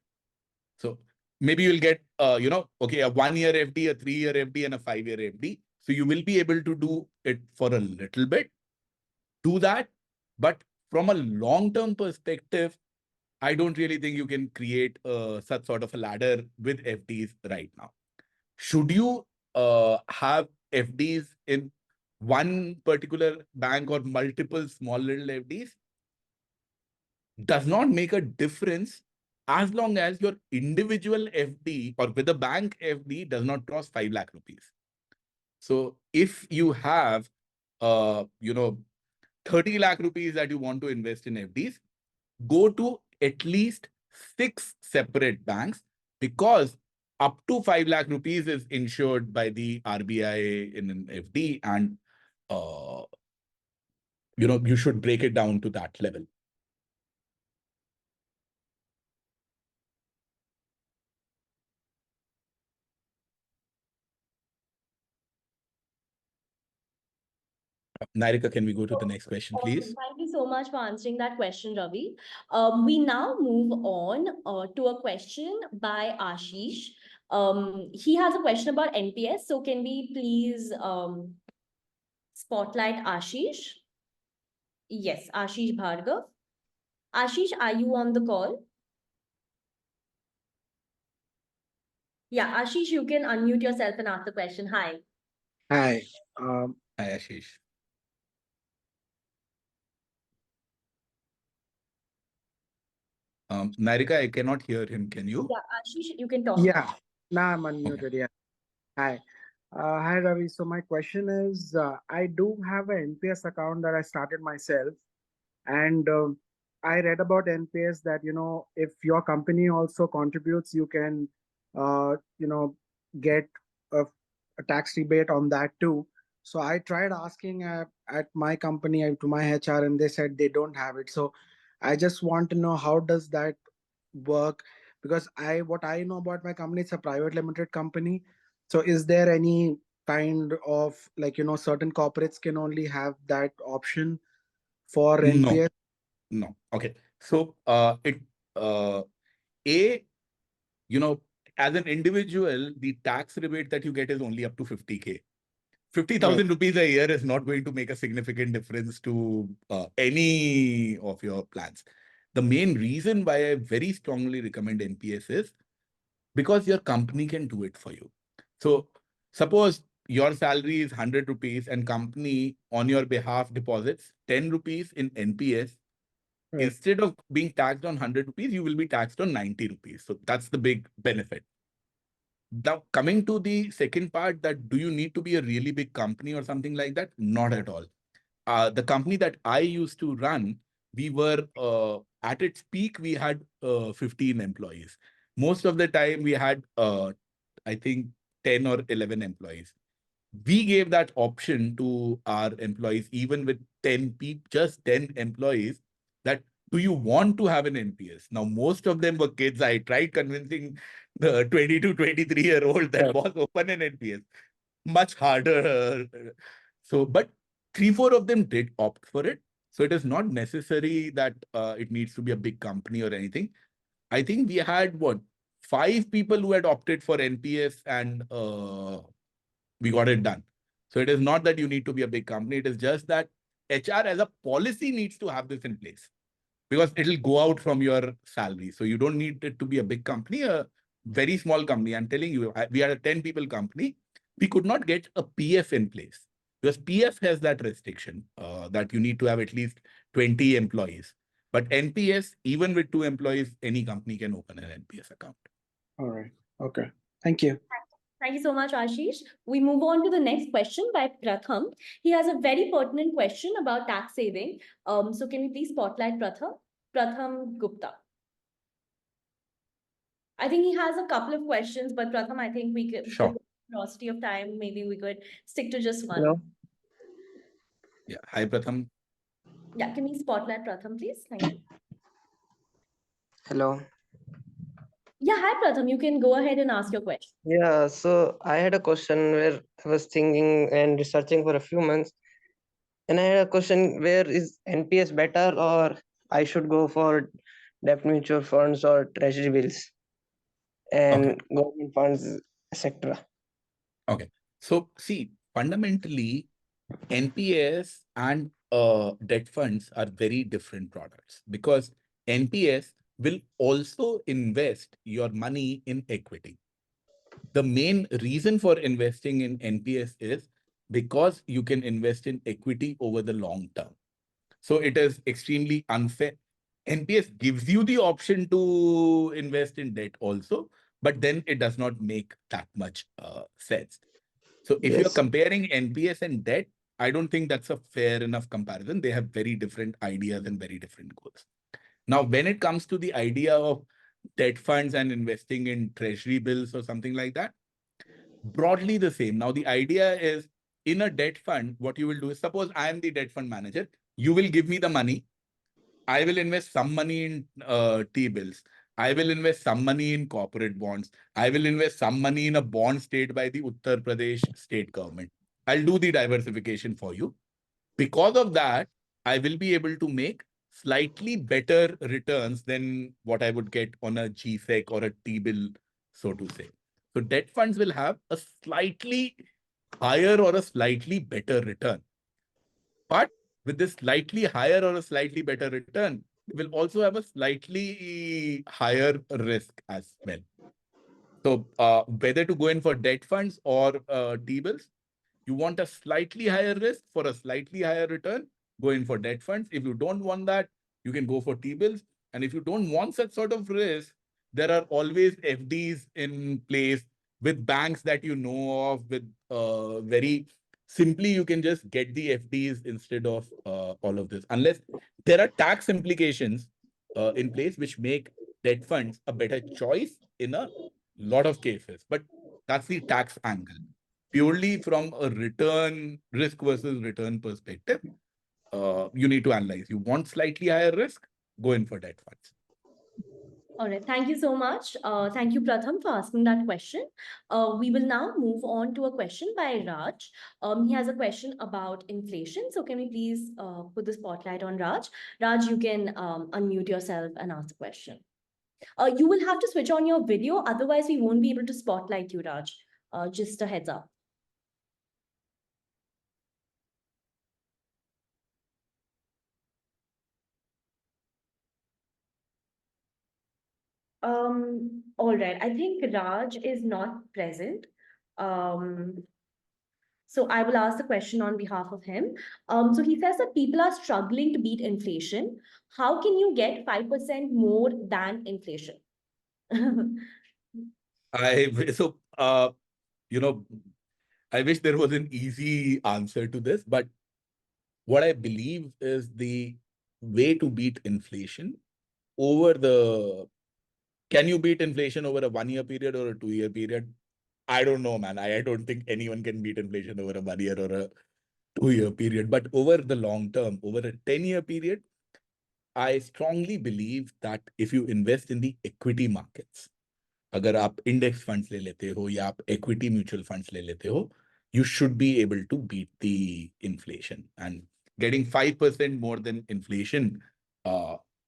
So maybe you'll get, okay, a 1-year FD, a 3-year FD, and a 5-year FD. So you will be able to do it for a little bit, do that. But from a long-term perspective, I don't really think you can create such sort of a ladder with FDs right now. Should you have FDs in one particular bank or multiple small little FDs? Does not make a difference as long as your individual FD or with a bank FD does not cross 5 lakh rupees. So if you have, 30 lakh rupees that you want to invest in FDs, go to at least 6 separate banks, because up to 5 lakh rupees is insured by the RBI in an FD, and you should break it down to that level. Narika, can we go to the next question, please? Thank you so much for answering that question, Ravi. We now move on to a question by Ashish. He has a question about NPS. So can we please spotlight Ashish? Yes, Ashish Bhargav. Ashish, are you on the call? Yeah, Ashish, you can unmute yourself and ask the question. Hi. Hi. Hi, Ashish. Narika, I cannot hear him. Can you? Yeah, Ashish, you can talk. Yeah. Now I'm unmuted. Yeah. Hi. Hi, Ravi. So my question is, I do have an NPS account that I started myself, and I read about NPS that if your company also contributes, you can, get a, a tax rebate on that too. So I tried asking at my company to my HR, and they said they don't have it. So I just want to know, how does that work? Because what I know about my company, it's a private limited company. So is there any kind of, like, certain corporates can only have that option for No, NPS? no. Okay. So, uh, A, as an individual, the tax rebate that you get is only up to 50K. 50,000 rupees a year is not going to make a significant difference to any of your plans. The main reason why I very strongly recommend NPS is because your company can do it for you. So suppose your salary is 100 rupees and company on your behalf deposits 10 rupees in NPS. Right. Instead of being taxed on 100 rupees, you will be taxed on 90 rupees. So that's the big benefit. Now, coming to the second part, that do you need to be a really big company or something like that? Not at all. The company that I used to run, we were at its peak, we had 15 employees. Most of the time, we had, I think, 10 or 11 employees. We gave that option to our employees, even with 10 people, just 10 employees, that do you want to have an NPS? Now, most of them were kids. I tried convincing the 20 to 23-year-old that was open an NPS. Much harder. So, but 3, 4 of them did opt for it. So it is not necessary that it needs to be a big company or anything. I think we had 5 people who had opted for NPS, and we got it done. So it is not that you need to be a big company. It is just that HR as a policy needs to have this in place, because it'll go out from your salary. So you don't need it to be a big company, a very small company. I'm telling you, we are a 10 people company. We could not get a PF in place because PF has that restriction that you need to have at least 20 employees. But NPS, even with 2 employees, any company can open an NPS account. All right. Okay. Thank you. Thank you so much, Ashish. We move on to the next question by Pratham. He has a very pertinent question about tax saving. So can we please spotlight Pratham? Pratham Gupta. I think he has a couple of questions, but Pratham, I think we could, Sure. for paucity of time, maybe we could stick to just one. Hello. Yeah. Hi, Pratham. Yeah, can we spotlight Pratham, please? Thank you. Hello. Yeah, hi Pratham, you can go ahead and ask your question. Yeah, so I had a question where I was thinking and researching for a few months, and I had a question, where is NPS better, or I should go for debt mutual funds or treasury bills and government funds, etc. Okay. So see, fundamentally, NPS and debt funds are very different products, because NPS will also invest your money in equity. The main reason for investing in NPS is because you can invest in equity over the long term. So it is extremely unfair. NPS gives you the option to invest in debt also, but then it does not make that much sense. So if you're Yes. comparing NPS and debt, I don't think that's a fair enough comparison. They have very different ideas and very different goals. Now, when it comes to the idea of debt funds and investing in treasury bills or something like that, broadly the same. Now, the idea is in a debt fund, what you will do is, suppose I am the debt fund manager, you will give me the money. I will invest some money in T-bills. I will invest some money in corporate bonds. I will invest some money in a bond state by the Uttar Pradesh state government. I'll do the diversification for you. Because of that, I will be able to make slightly better returns than what I would get on a GSEC or a T-bill, so to say. So debt funds will have a slightly higher or a slightly better return. But with this slightly higher or a slightly better return, they will also have a slightly higher risk as well. So whether to go in for debt funds or T-bills, you want a slightly higher risk for a slightly higher return, go in for debt funds. If you don't want that, you can go for T-bills. And if you don't want such sort of risk, there are always FDs in place with banks that you know of, with very simply, you can just get the FDs instead of all of this. Unless there are tax implications in place which make debt funds a better choice in a lot of cases. But that's the tax angle. Purely from a return, risk versus return perspective, you need to analyze. You want slightly higher risk, go in for debt funds. All right, thank you so much. Thank you, Pratham, for asking that question. We will now move on to a question by Raj. He has a question about inflation. So can we please put the spotlight on Raj? Raj, you can unmute yourself and ask the question. You will have to switch on your video, otherwise we won't be able to spotlight you, Raj. Just a heads up. All right. I think Raj is not present. So I will ask the question on behalf of him. So he says that people are struggling to beat inflation. How can you get 5% more than inflation? So I wish there was an easy answer to this, but what I believe is the way to beat inflation over the can you beat inflation over a 1 year period or a 2 year period? I don't know, man. I don't think anyone can beat inflation over a 1 year or a 2 year period. But over the long term, over a 10-year period, I strongly believe that if you invest in the equity markets, अगर आप index funds ले लेते हो या आप equity mutual funds ले लेते हो, you should be able to beat the inflation. And getting 5% more than inflation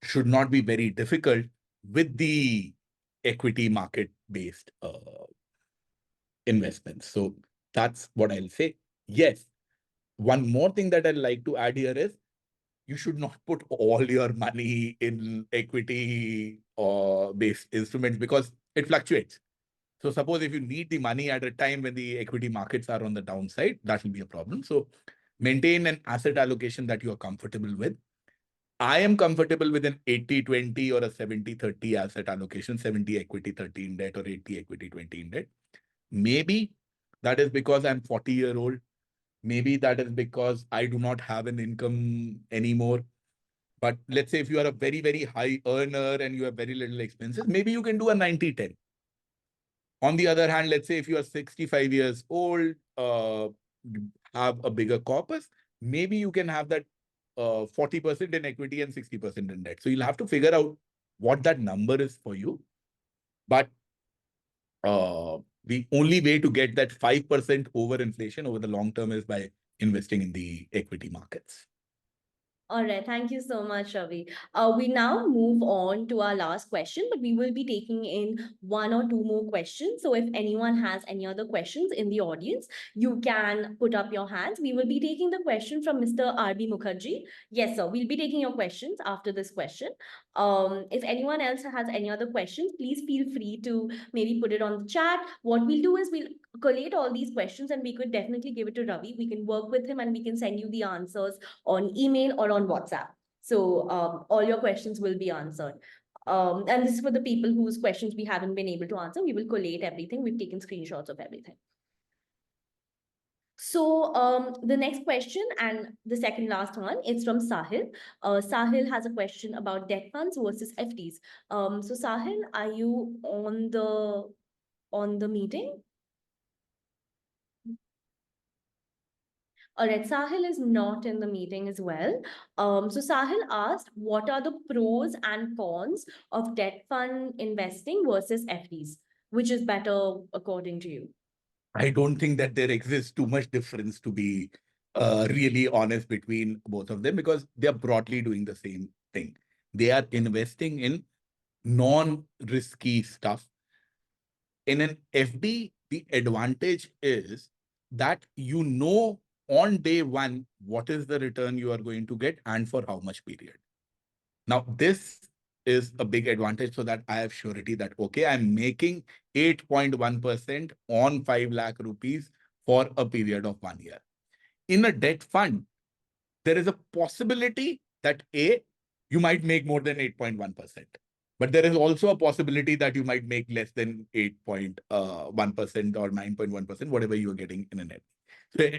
should not be very difficult with the equity market based investments. So that's what I'll say. Yes. One more thing that I'd like to add here is you should not put all your money in equity based instruments because it fluctuates. So suppose if you need the money at a time when the equity markets are on the downside, that will be a problem. So maintain an asset allocation that you are comfortable with. I am comfortable with an 80-20 or a 70-30 asset allocation, 70 equity, 30 in debt, or 80 equity, 20 in debt. Maybe that is because I'm 40-year-old. Maybe that is because I do not have an income anymore. But let's say if you are a very, very high earner and you have very little expenses, maybe you can do a 90-10. On the other hand, let's say if you are 65 years old, have a bigger corpus, maybe you can have that 40% in equity and 60% in debt. So you'll have to figure out what that number is for you. But the only way to get that 5% over inflation over the long term is by investing in the equity markets. All right, thank you so much, Ravi. We now move on to our last question, but we will be taking in one or two more questions. So if anyone has any other questions in the audience, you can put up your hands. We will be taking the question from Mr. R.B. Mukherjee. Yes, sir, we'll be taking your questions after this question. If anyone else has any other questions, please feel free to maybe put it on the chat. What we'll do is we'll collate all these questions and we could definitely give it to Ravi. We can work with him and we can send you the answers on email or on WhatsApp. So all your questions will be answered. And this is for the people whose questions we haven't been able to answer. We will collate everything. We've taken screenshots of everything. So the next question and the second last one is from Sahil. Sahil has a question about debt funds versus FDs. So Sahil, are you on the meeting? All right, Sahil is not in the meeting as well. So Sahil asked, what are the pros and cons of debt fund investing versus FDs? Which is better according to you? I don't think that there exists too much difference, to be really honest, between both of them, because they are broadly doing the same thing. They are investing in non-risky stuff. In an FD, the advantage is that you know on day one what is the return you are going to get and for how much period. Now, this is a big advantage, so that I have surety that, okay, I'm making 8.1% on 5 lakh rupees for a period of 1 year. In a debt fund, there is a possibility that you might make more than 8.1%. But there is also a possibility that you might make less than 8.1% or 9.1%, whatever you are getting in a net. So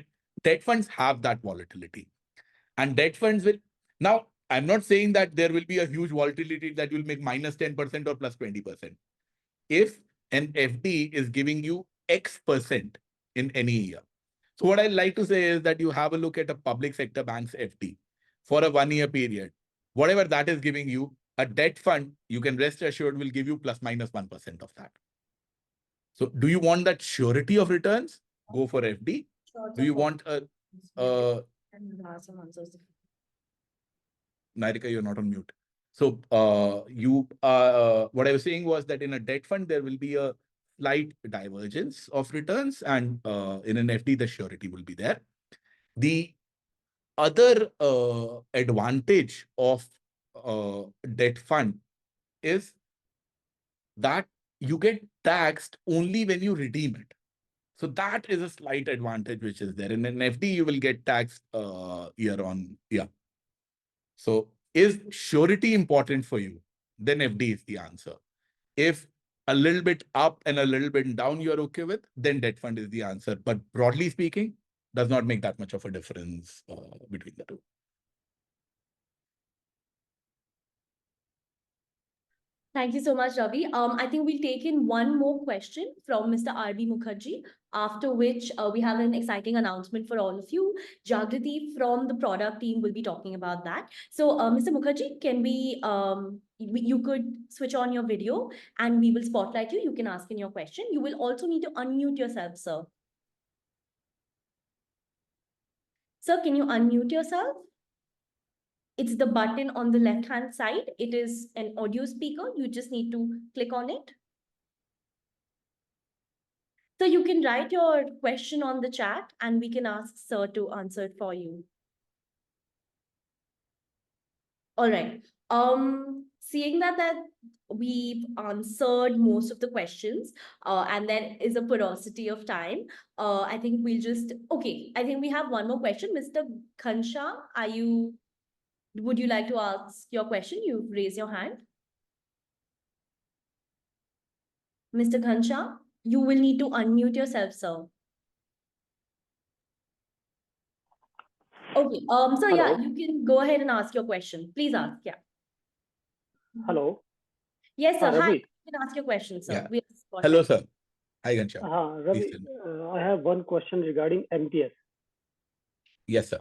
debt funds have that volatility. And debt funds will, now, I'm not saying that there will be a huge volatility that you'll make minus 10% or plus 20%. If an FD is giving you X% in any year. So what I like to say is that you have a look at a public sector bank's FD for a 1 year period. Whatever that is giving you, a debt fund, you can rest assured, will give you plus minus 1% of that. So do you want that surety of returns? Go for FD. Do you want Narika, you're not on mute. So what I was saying was that in a debt fund, there will be a slight divergence of returns, and in an FD, the surety will be there. The other advantage of debt fund is that you get taxed only when you redeem it. So that is a slight advantage which is there. In an FD, you will get taxed year on year. So is surety important for you? Then FD is the answer. If a little bit up and a little bit down you're okay with, then debt fund is the answer. But broadly speaking, does not make that much of a difference between the two. Thank you so much, Ravi. I think we'll take in one more question from Mr. R.B. Mukherjee, after which we have an exciting announcement for all of you. Jagriti from the product team will be talking about that. So, Mr. Mukherjee, can you could switch on your video and we will spotlight you. You can ask in your question. You will also need to unmute yourself, sir. Sir, can you unmute yourself? It's the button on the left-hand side. It is an audio speaker. You just need to click on it. So you can write your question on the chat and we can ask sir to answer it for you. All right. Seeing that we've answered most of the questions, and there is a porosity of time, I think we'll just, okay, I think we have one more question. Mr. Khansha, would you like to ask your question? You've raised your hand. Mr. Khansha, you will need to unmute yourself, sir. Okay, so Hello. yeah, you can go ahead and ask your question. Please ask, yeah. Hello. Yes, sir. Hi, Ravi. you can ask your question, sir. Yeah. We have spotlight. Hello, sir. Hi, Ghanshyam. Ravi, Please tell me. I have one question regarding MTS. Yes, sir.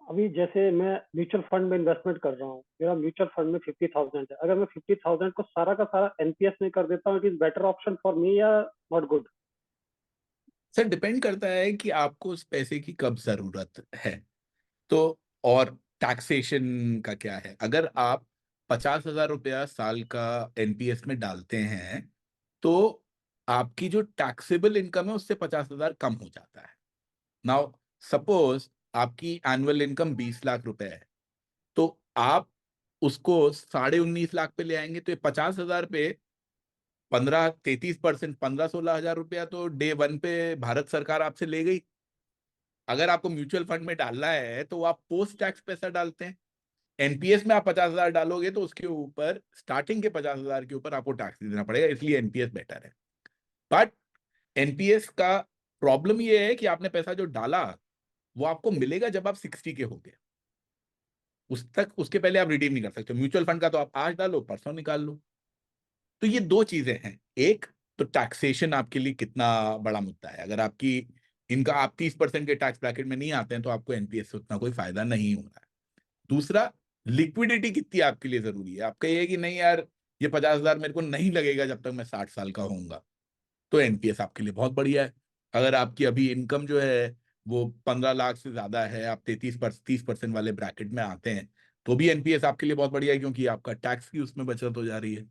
अभी जैसे मैं mutual fund में investment कर रहा हूँ, मेरा mutual fund में 50,000 है, अगर मैं 50,000 को सारा का सारा एनपीएस में कर देता हूँ, it is better option for me या नॉट गुड? सर, डिपेंड करता है कि आपको उस पैसे की कब जरूरत है, तो और टैक्सेशन का क्या है। अगर आप 50,000 रुपया साल का एनपीएस में डालते हैं तो आपकी जो टैक्सेबल इनकम है उससे 50,000 कम हो जाता है। नाउ सपोज आपकी एनुअल इनकम 20 लाख रुपए है, तो आप उसको 19.5 लाख पे ले आएंगे, तो 50,000 पे 33% 15-16 हजार रुपया तो डे वन पे भारत सरकार आपसे ले गई। अगर आपको म्यूचुअल फंड में डालना है तो आप पोस्ट टैक्स पैसा डालते हैं। एनपीएस में आप 50,000 डालोगे तो उसके ऊपर स्टार्टिंग के 50,000 के ऊपर आपको टैक्स देना पड़ेगा, इसलिए एनपीएस बेटर है। बट एनपीएस का प्रॉब्लम ये है कि आपने पैसा जो डाला वो आपको मिलेगा जब आप 60 के होगे, उसके पहले आप रिडीम नहीं कर सकते। म्यूचुअल फंड का तो आप आज डालो परसों निकाल लो। तो ये दो चीजें हैं, एक तो टैक्सेशन आपके लिए कितना बड़ा मुद्दा है। अगर आपकी इनका आप 30% के टैक्स ब्रैकेट में नहीं आते हैं तो आपको एनपीएस से उतना कोई फायदा नहीं हो रहा है। दूसरा, लिक्विडिटी कितनी आपके लिए जरूरी है। आपका ये है कि नहीं यार ये 50,000 मेरे को नहीं लगेगा जब तक मैं 60 साल का होऊंगा, तो एनपीएस आपके लिए बहुत बढ़िया है। अगर आपकी अभी इनकम जो है वो 15 लाख से ज्यादा है, आप 30% वाले ब्रैकेट में आते हैं, तो भी एनपीएस आपके लिए बहुत बढ़िया है, क्योंकि आपका टैक्स की उसमें बचत हो जा रही है।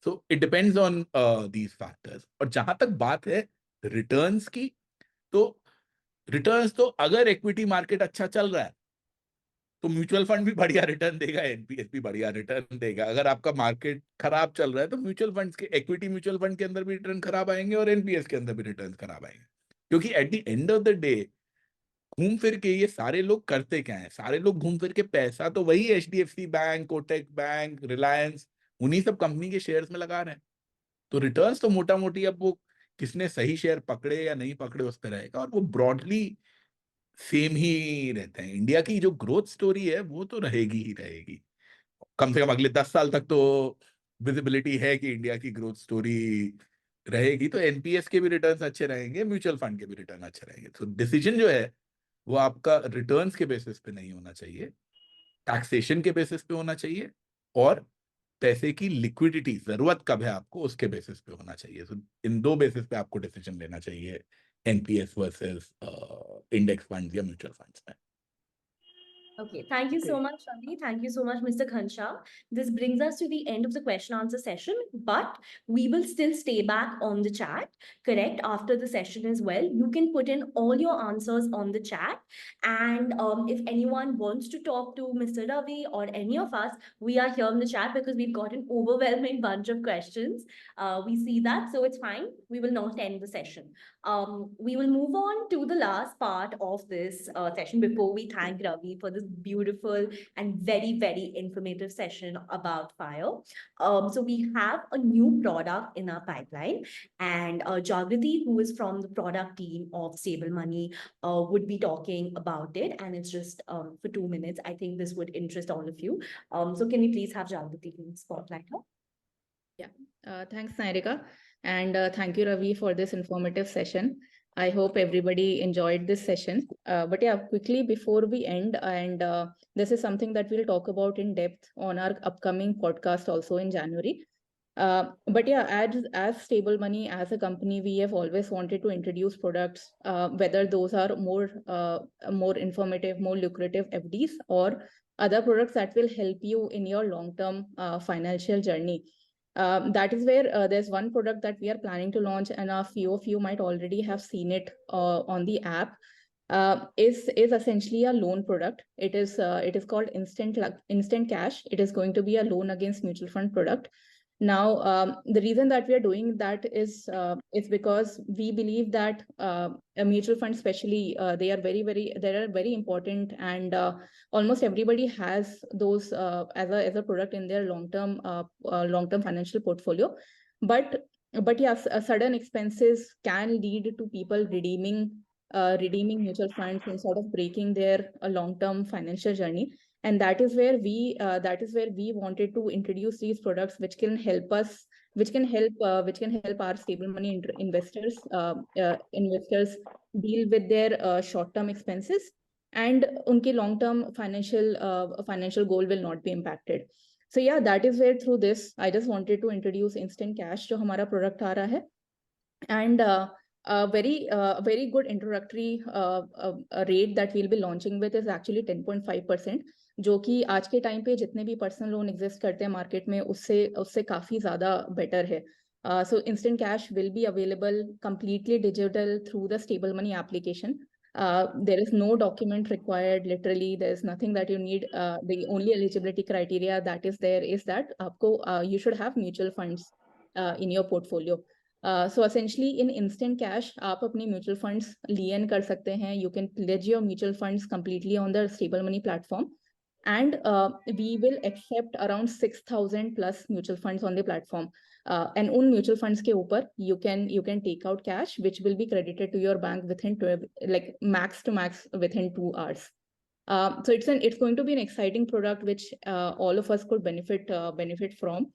So it depends on these factors. और जहां तक बात है रिटर्न्स की, तो रिटर्न्स तो अगर इक्विटी मार्केट अच्छा चल रहा है तो म्यूचुअल फंड भी बढ़िया रिटर्न देगा, एनपीएस भी बढ़िया रिटर्न देगा। अगर आपका मार्केट खराब चल रहा है तो म्यूचुअल फंड्स के, इक्विटी म्यूचुअल फंड के अंदर भी रिटर्न खराब आएंगे और एनपीएस के अंदर भी रिटर्न खराब आएंगे। क्योंकि at the end of the day घूम फिर के ये सारे लोग करते क्या है, सारे लोग घूम फिर के पैसा तो वही HDFC bank, Kotak bank, Reliance, उन्हीं सब कंपनी के शेयर्स में लगा रहे हैं। तो रिटर्न्स तो मोटा मोटी अब वो किसने सही शेयर पकड़े या नहीं पकड़े उस पर रहेगा, और वो ब्रॉडली सेम ही रहते हैं। इंडिया की जो ग्रोथ स्टोरी है वो तो रहेगी ही रहेगी, कम से कम अगले 10 साल तक तो विजिबिलिटी है कि इंडिया की ग्रोथ स्टोरी रहेगी। तो एनपीएस के भी रिटर्न्स अच्छे रहेंगे, म्यूचुअल फंड के भी रिटर्न अच्छे रहेंगे। तो डिसीजन जो है वो आपका रिटर्न्स के बेसिस पे नहीं होना चाहिए, टैक्सेशन के बेसिस पे होना चाहिए, और पैसे की लिक्विडिटी जरूरत कब है आपको उसके बेसिस पे होना चाहिए। तो इन दो बेसिस पे आपको डिसीजन लेना चाहिए एनपीएस वर्सेस इंडेक्स फंड्स या म्यूचुअल फंड्स में। Okay, thank you so Okay. much, Ravi. Thank you so much, Mr. Khansha. This brings us to the end of the question answer session, but we will still stay back on the chat, correct? After the session as well. You can put in all your answers on the chat. And if anyone wants to talk to Mr. Ravi or any of us, we are here in the chat because we've got an overwhelming bunch of questions. We see that, so it's fine. We will not end the session. We will move on to the last part of this session before we thank Ravi for this beautiful and very, very informative session about fire. So we have a new product in our pipeline, and Jagrati, who is from the product team of Stable Money, would be talking about it. And it's just for 2 minutes. I think this would interest all of you. So can we please have Jagrati spotlight her? Yeah, thanks, Nairika. And thank you, Ravi, for this informative session. I hope everybody enjoyed this session. But yeah, quickly before we end, and this is something that we'll talk about in depth on our upcoming podcast also in January. But yeah, as Stable Money, as a company, we have always wanted to introduce products, whether those are more informative, more lucrative FDs, or other products that will help you in your long-term financial journey. That is where there's one product that we are planning to launch, and a few of you might already have seen it on the app. Is essentially a loan product. It is called Instant Cash. It is going to be a loan against mutual fund product. Now, the reason that we are doing that is because we believe that a mutual fund, especially, they are very important, and almost everybody has those as a product in their long term financial portfolio. But yes, sudden expenses can lead to people redeeming mutual funds and sort of breaking their long term financial journey. And that is where we wanted to introduce these products which can help our stable money investors deal with their short term expenses, and unki long term financial goal will not be impacted. So yeah, that is where through this I just wanted to introduce Instant Cash, जो हमारा product आ रहा है. And a very good introductory rate that we'll be launching with is actually 10.5%, जो कि आज के time पे जितने भी पर्सनल लोन एग्जिस्ट करते हैं मार्केट में उससे काफी ज्यादा बेटर है. So Instant Cash will be available completely digital through the Stable Money application. There is no document required. Literally, there is nothing that you need. The only eligibility criteria that is there is that you should have mutual funds in your portfolio. So essentially in instant cash आप अपने mutual funds lien कर सकते हैं. You can pledge your mutual funds completely on the stable money platform, and we will accept around 6,000 plus mutual funds on the platform. And उन mutual funds के ऊपर you can take out cash which will be credited to your bank within 12, like max to max within 2 hours. So it's going to be an exciting product which all of us could benefit from.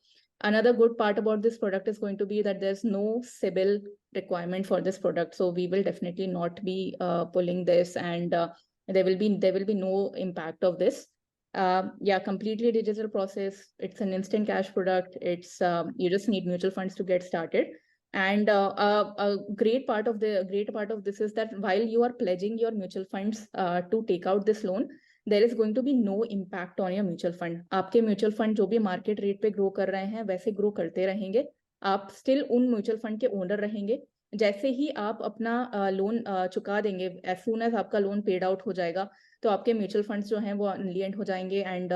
Another good part about this product is going to be that there's no CIBIL requirement for this product. So we will definitely not be pulling this, and there will be no impact of this. Yeah, completely digital process. It's an instant cash product. It's you just need mutual funds to get started. And a great part of this is that while you are pledging your mutual funds to take out this loan, there is going to be no impact on your mutual fund. आपके mutual fund जो भी market rate पे grow कर रहे हैं वैसे grow करते रहेंगे. आप still उन mutual fund के owner रहेंगे. जैसे ही आप अपना लोन चुका देंगे, as soon as आपका लोन paid out हो जाएगा, तो आपके mutual funds जो हैं वो lient हो जाएंगे, and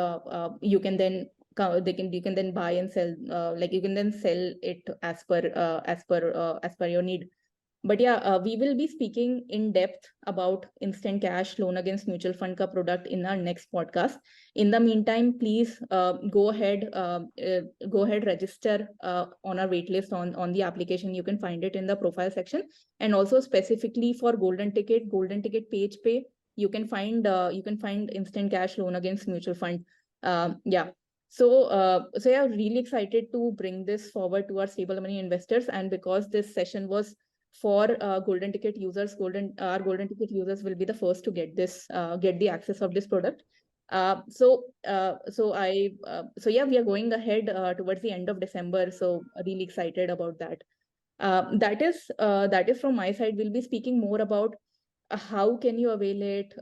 you can then you can then buy and sell, like you can then sell it as per your need. But yeah, we will be speaking in depth about instant cash loan against mutual fund ka product in our next podcast. In the meantime, please go ahead, register on our waitlist on the application. You can find it in the profile section, and also specifically for golden ticket page pay, you can find instant cash loan against mutual fund. Yeah. So yeah, really excited to bring this forward to our stable money investors, and because this session was for golden ticket users, our golden ticket users will be the first to get the access of this product. So yeah, we are going ahead towards the end of December, so really excited about that. That is from my side. We'll be speaking more about how can you avail it,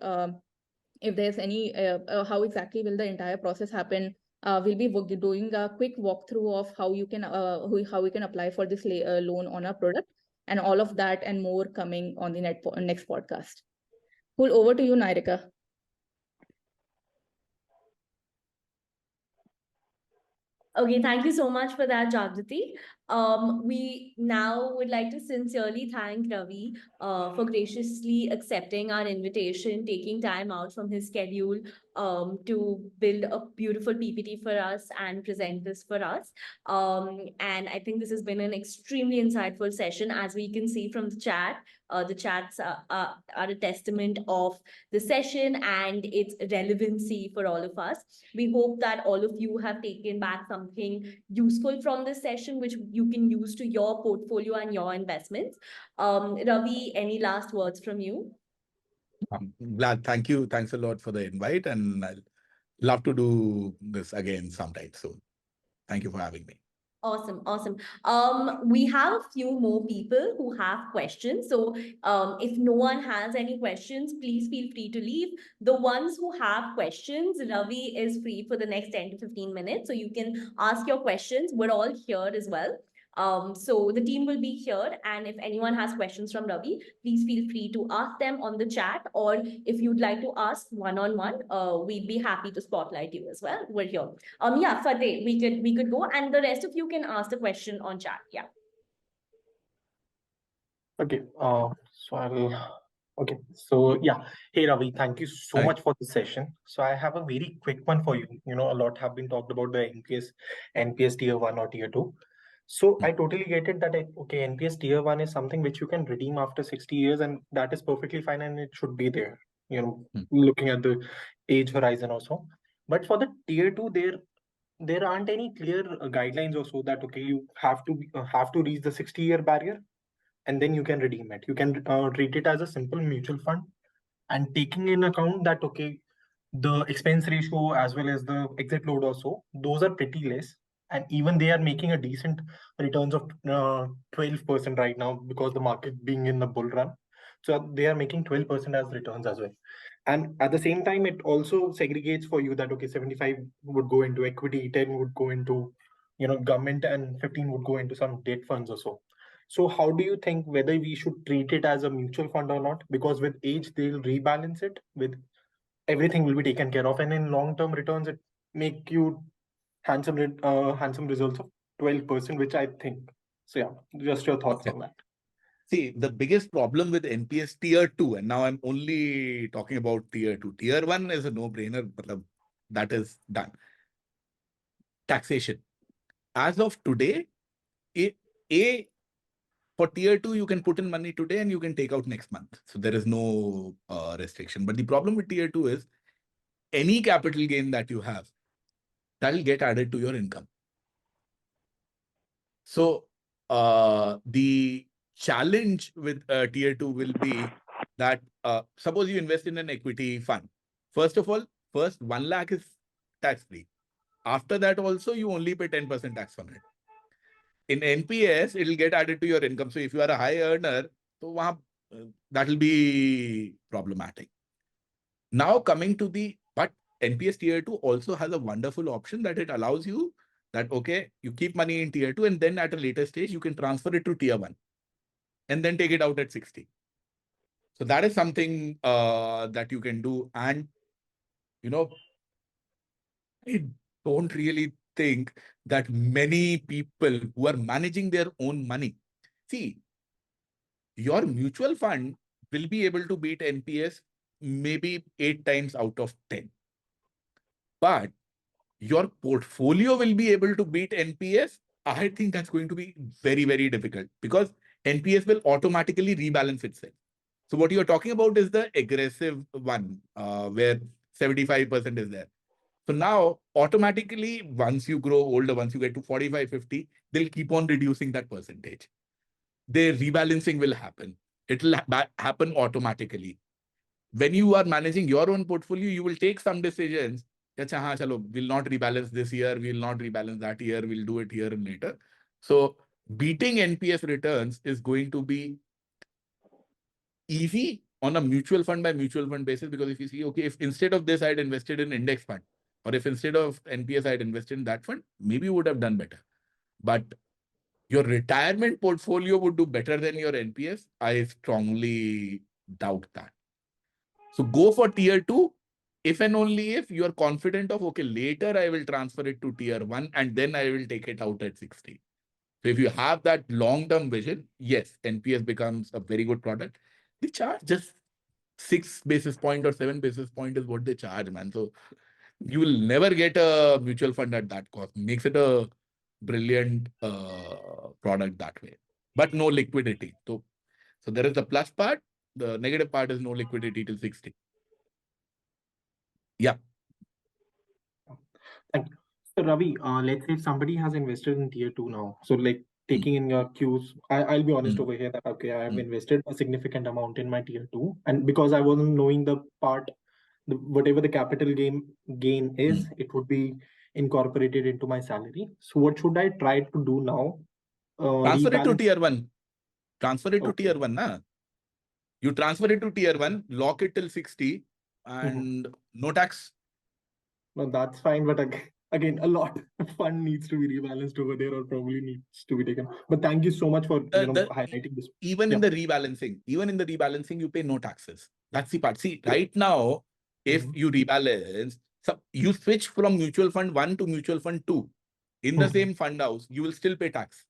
if there's any how exactly will the entire process happen. We'll be doing a quick walkthrough of how you can apply for this loan on our product, and all of that and more coming on the next podcast. Cool. Over to you, Nairika. Okay, thank you so much for that, Jagriti. We now would like to sincerely thank Ravi for graciously accepting our invitation, taking time out from his schedule to build a beautiful PPT for us and present this for us. And I think this has been an extremely insightful session, as we can see from the chat. The chats are a testament of the session and its relevancy for all of us. We hope that all of you have taken back something useful from this session, which you can use to your portfolio and your investments. Ravi, any last words from you? Glad. Thank you. Thanks a lot for the invite, and I'll love to do this again sometime soon. Thank you for having me. Awesome, awesome. We have a few more people who have questions. So if no one has any questions, please feel free to leave. The ones who have questions, Ravi is free for the next 10 to 15 minutes. So you can ask your questions. We're all here as well. So the team will be here, and if anyone has questions from Ravi, please feel free to ask them on the chat, or if you'd like to ask one-on-one, we'd be happy to spotlight you as well. We're here. Yeah, Fateh, we could go, and the rest of you can ask the question on chat. Yeah. Okay. So yeah. Hey Ravi, thank you so Hi. much for the session. So I have a very quick one for you. You know, a lot have been talked about the NPS tier 1 or tier 2. So I totally get it that NPS tier 1 is something which you can redeem after 60 years, and that is perfectly fine, and it should be there, you know, looking at the age horizon also. But for the tier 2, there aren't any clear guidelines or so that you have to reach the 60-year barrier, and then you can redeem it. You can treat it as a simple mutual fund, and taking in account that the expense ratio as well as the exit load also, those are pretty less, and even they are making a decent returns of 12% right now, because the market being in the bull run. So they are making 12% as returns as well. And at the same time, it also segregates for you that 75 would go into equity, 10 would go into government, and 15 would go into some debt funds or so. So how do you think whether we should treat it as a mutual fund or not? Because with age, they'll rebalance it, with everything will be taken care of, and in long-term returns, it make you handsome results of 12%, which I think So yeah, just your thoughts on that. See, the biggest problem with NPS tier 2, and now I'm only talking about tier 2. Tier 1 is a no-brainer, but that is done. Taxation. As of today, a for tier 2, you can put in money today and you can take out next month. So there is no restriction. But the problem with tier 2 is any capital gain that you have, that will get added to your income. So the challenge with tier 2 will be that suppose you invest in an equity fund. First of all, first 1 lakh is tax free. After that also, you only pay 10% tax on it. In NPS, it will get added to your income. So if you are a high earner, so that will be problematic. Now coming to but NPS tier 2 also has a wonderful option that it allows you that, okay, you keep money in tier 2 and then at a later stage, you can transfer it to tier 1 and then take it out at 60. So that is something that you can do. And, I don't really think that many people who are managing their own money, see, your mutual fund will be able to beat NPS maybe 8 times out of 10. But your portfolio will be able to beat NPS. I think that's going to be very, very difficult because NPS will automatically rebalance itself. So what you're talking about is the aggressive one where 75% is there. So now automatically, once you grow older, once you get to 45, 50, they'll keep on reducing that percentage. Their rebalancing will happen. It will happen automatically. When you are managing your own portfolio, you will take some decisions. Acha, haan, chalo, we'll not rebalance this year. We'll not rebalance that year. We'll do it here and later. So beating NPS returns is going to be easy on a mutual fund by mutual fund basis, because if you see, okay, if instead of this, I had invested in index fund, or if instead of NPS, I had invested in that fund, maybe you would have done better. But your retirement portfolio would do better than your NPS. I strongly doubt that. So go for tier 2 if and only if you are confident of, okay, later I will transfer it to tier 1 and then I will take it out at 60. So if you have that long-term vision, yes, NPS becomes a very good product. They charge just 6 basis point or 7 basis point is what they charge, man. So you will never get a mutual fund at that cost. Makes it a brilliant product that way, but no liquidity. So there is the plus part. The negative part is no liquidity till 60. Yeah. Thank you. So Ravi, let's say if somebody has invested in tier 2 now, so like taking in your cues, I'll be honest over here that, okay, I have invested a significant amount in my tier 2. And because I wasn't knowing the part, whatever the capital gain is, it would be incorporated into my salary. So what should I try to do now? Transfer it to Rebalance. tier 1. Transfer it to Okay. tier 1, na? You transfer it to tier 1, lock it till 60 and no tax. No, that's fine. But again, a lot of fund needs to be rebalanced over there, or probably needs to be taken. But thank you so much for highlighting this. Even in the rebalancing, you pay no taxes. That's the part. See, right now, if you rebalance, so you switch from mutual fund 1 to mutual fund 2 in the same fund house, you will still pay tax.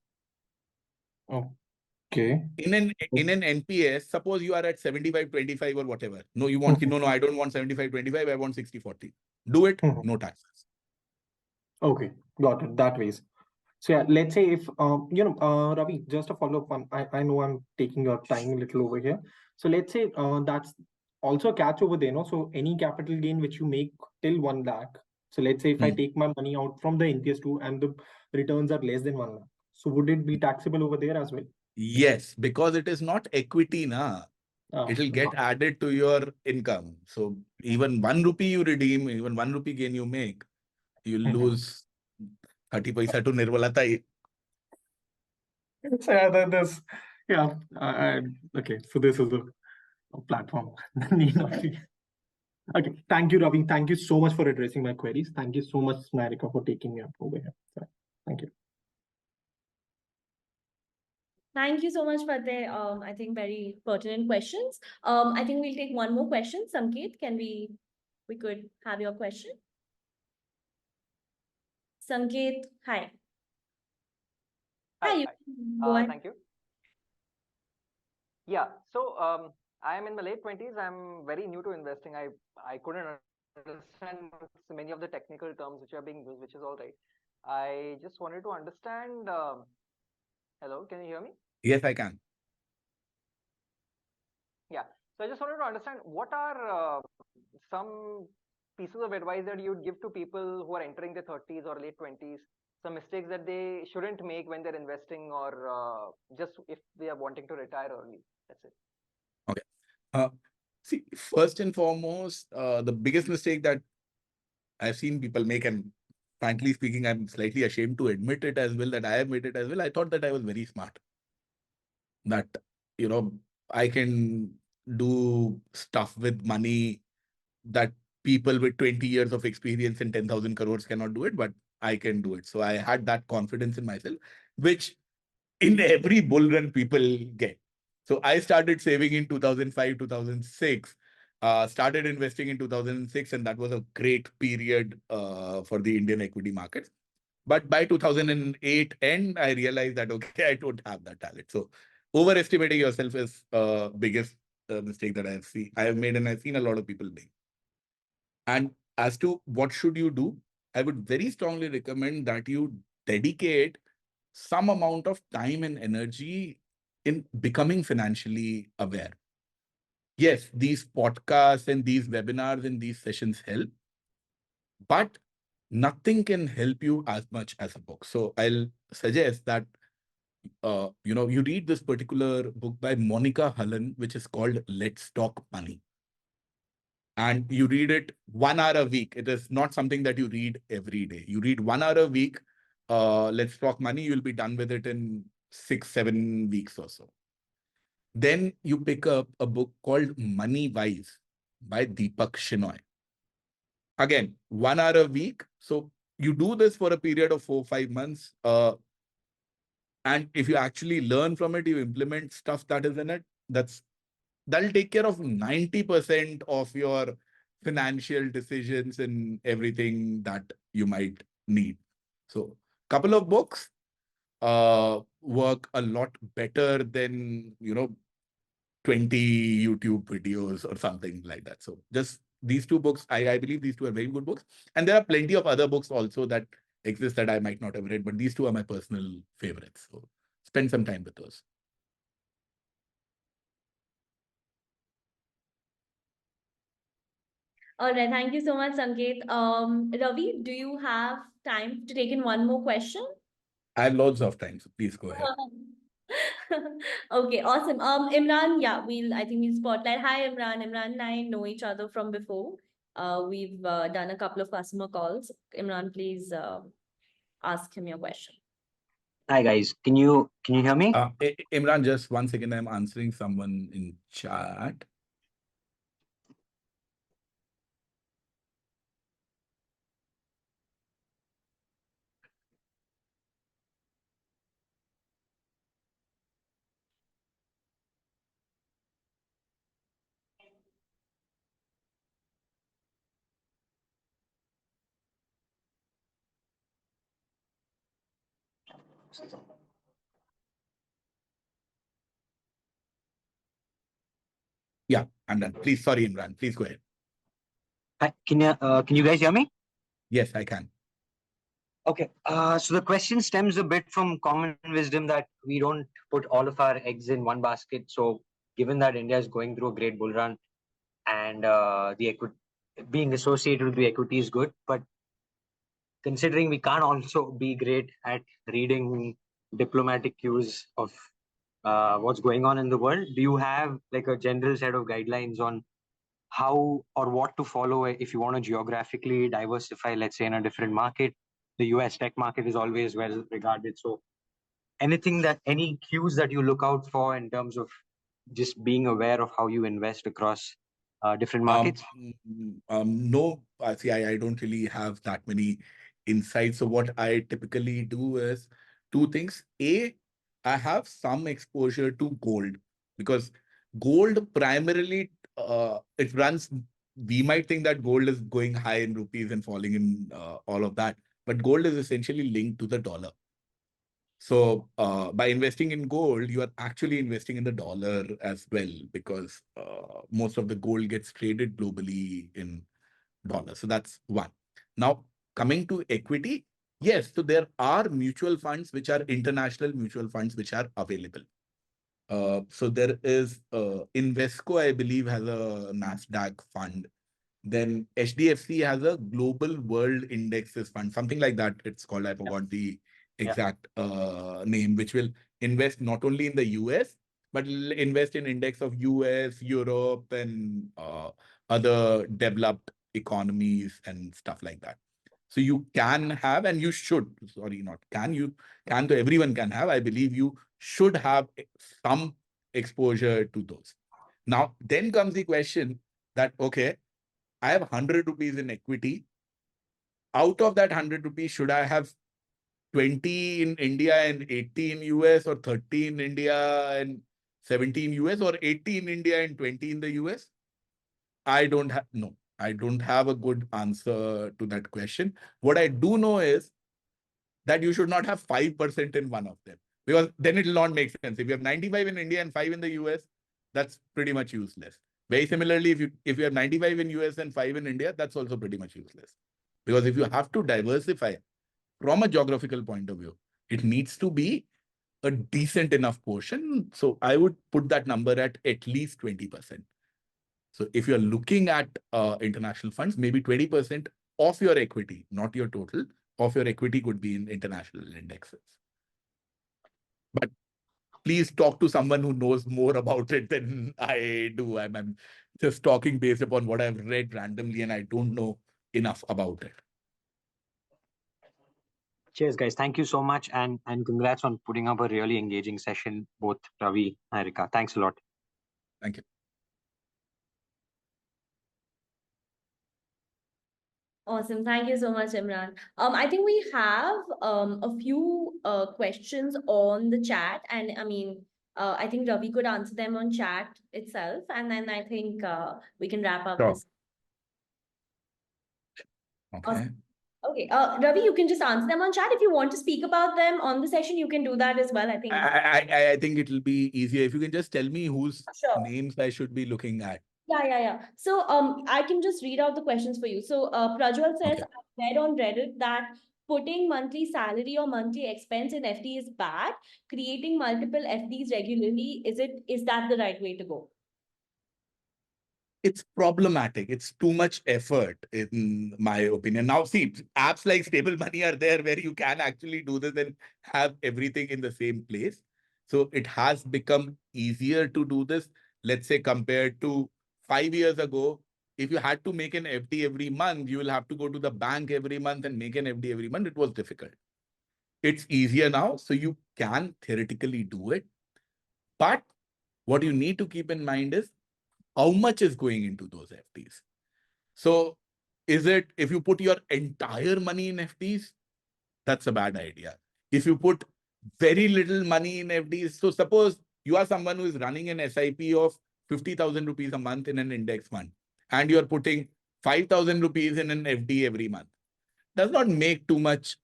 Okay. In an NPS, suppose you are at 75-25 or whatever. No, you want, no, I don't want 75-25, I want 60-40. Do it, no taxes. Okay, got it. That ways. So yeah, let's say if Ravi, just a follow-up one. I know I'm taking your time a little over here. So let's say that's also a catch over there, no? So any capital gain which you make till 1 lakh. So let's say if I take my money out from the NPS 2 and the returns are less than 1 lakh. So would it be taxable over there as well? Yes, because it is not equity, na. It will get added to your income. So even 1 rupee you redeem, even 1 rupee gain you make, you lose 30 paisa to Nirmalata. So yeah, okay. So this is a platform. Okay, thank you, Ravi. Thank you so much for addressing my queries. Thank you so much, Narika, for taking me up over here. So, thank you. Thank you so much, Fateh. I think very pertinent questions. I think we'll take one more question. Sanket, we could have your question? Sanket, hi. Hi, Hi, you hi. go ahead. Thank you. Yeah, so I am in my late 20s. I'm very new to investing. I couldn't understand many of the technical terms which are being used, which is all right. I just wanted to understand. Hello, can you hear me? Yes, I can. Yeah. So I just wanted to understand what are some pieces of advice that you would give to people who are entering their 30s or late 20s, some mistakes that they shouldn't make when they're investing, or just if they are wanting to retire early. That's it. Okay. Uh, See, first and foremost, the biggest mistake that I've seen people make, and frankly speaking, I'm slightly ashamed to admit it as well, that I have made it as well. I thought that I was very smart, that, you know, I can do stuff with money that people with 20 years of experience and 10,000 crores cannot do it, but I can do it. So I had that confidence in myself, which in every bull run people get. So I started saving in 2005, 2006, started investing in 2006, and that was a great period for the Indian equity markets. But by 2008 end, I realized that, okay, I don't have that talent. So overestimating yourself is biggest mistake that I have made, and I've seen a lot of people make. And as to what should you do, I would very strongly recommend that you dedicate some amount of time and energy in becoming financially aware. Yes, these podcasts and these webinars and these sessions help, but nothing can help you as much as a book. So I'll suggest that you read this particular book by Monica Hullen, which is called Let's Talk Money. And you read it 1 hour a week. It is not something that you read every day. You read 1 hour a week. Let's Talk Money. You'll be done with it in 6-7 weeks or so. Then you pick up a book called Money Wise by Deepak Shinoy. Again, 1 hour a week. So you do this for a period of 4-5 months. And if you actually learn from it, you implement stuff that is in it, that'll take care of 90% of your financial decisions and everything that you might need. So couple of books work a lot better than 20 YouTube videos or something like that. So just these two books, I believe these two are very good books. And there are plenty of other books also that exist that I might not have read, but these two are my personal favorites. So spend some time with those. All right, thank you so much, Sanket. Ravi, do you have time to take in one more question? I have loads of time, so please go ahead. Okay, awesome. Imran, yeah, I think we'll spotlight. Hi, Imran. Imran and I know each other from before. We've done a couple of customer calls. Imran, please ask him your question. Hi guys, can you hear me? Imran, just 1 second. I'm answering someone in chat. Yeah, I'm done. Please, sorry, Imran. Please go ahead. Hi, can you guys hear me? Yes, I can. Okay. So the question stems a bit from common wisdom that we don't put all of our eggs in one basket. So given that India is going through a great bull run and the equity being associated with the equity is good, but considering we can't also be great at reading diplomatic cues of what's going on in the world, do you have like a general set of guidelines on how or what to follow if you want to geographically diversify, let's say in a different market? The US tech market is always well regarded. So any cues that you look out for in terms of just being aware of how you invest across different markets? No, see, I don't really have that many insights. So what I typically do is two things. A, I have some exposure to gold, because gold primarily it runs. We might think that gold is going high in rupees and falling in all of that, but gold is essentially linked to the dollar. So by investing in gold, you are actually investing in the dollar as well, because most of the gold gets traded globally in dollars. So that's one. Now, coming to equity, yes, so there are mutual funds, which are international mutual funds, which are available. So there is Invesco, I believe, has a NASDAQ fund. Then HDFC has a global world indexes fund, something like that. It's called, I forgot the exact name, which will invest not only in the US, but will invest in index of US, Europe, and other developed economies and stuff like that. So you can have, and you should, sorry, not can, you can, so everyone can have, I believe you should have some exposure to those. Now, then comes the question that, okay, I have 100 rupees in equity. Out of that 100 rupees, should I have 20 in India and 80 in US, or 30 in India and 17 US, or 80 in India and 20 in the US? I don't have a good answer to that question. What I do know is that you should not have 5% in one of them, because then it will not make sense. If you have 95 in India and 5 in the US, that's pretty much useless. Very similarly, if you have 95 in US and 5 in India, that's also pretty much useless. Because if you have to diversify from a geographical point of view, it needs to be a decent enough portion. So I would put that number at least 20%. So if you're looking at international funds, maybe 20% of your equity, not your total, of your equity could be in international indexes. But please talk to someone who knows more about it than I do. I'm just talking based upon what I've read randomly, and I don't know enough about it. Cheers, guys. Thank you so much. And congrats on putting up a really engaging session, both Ravi and Rika. Thanks a lot. Thank you. Awesome. Thank you so much, Imran. I think we have a few questions on the chat, and I think Ravi could answer them on chat itself, and then I think we can wrap up Sure. this. Okay. Awesome. Okay, Ravi, you can just answer them on chat. If you want to speak about them on the session, you can do that as well. I think. I think it will be easier if you can just tell me whose Sure. names I should be looking at. Yeah. So I can just read out the questions for you. So Prajwal says, Okay. I read on Reddit that putting monthly salary or monthly expense in FD is bad. Creating multiple FDs regularly, is that the right way to go? It's problematic. It's too much effort, in my opinion. Now, see, apps like Stable Money are there where you can actually do this and have everything in the same place. So it has become easier to do this. Let's say compared to 5 years ago, if you had to make an FD every month, you will have to go to the bank every month and make an FD every month. It was difficult. It's easier now, so you can theoretically do it. But what you need to keep in mind is how much is going into those FDs. So is it, if you put your entire money in FDs, that's a bad idea. If you put very little money in FDs, so suppose you are someone who is running an SIP of 50,000 rupees a month in an index fund, and you're putting 5,000 rupees in an FD every month, does not make too much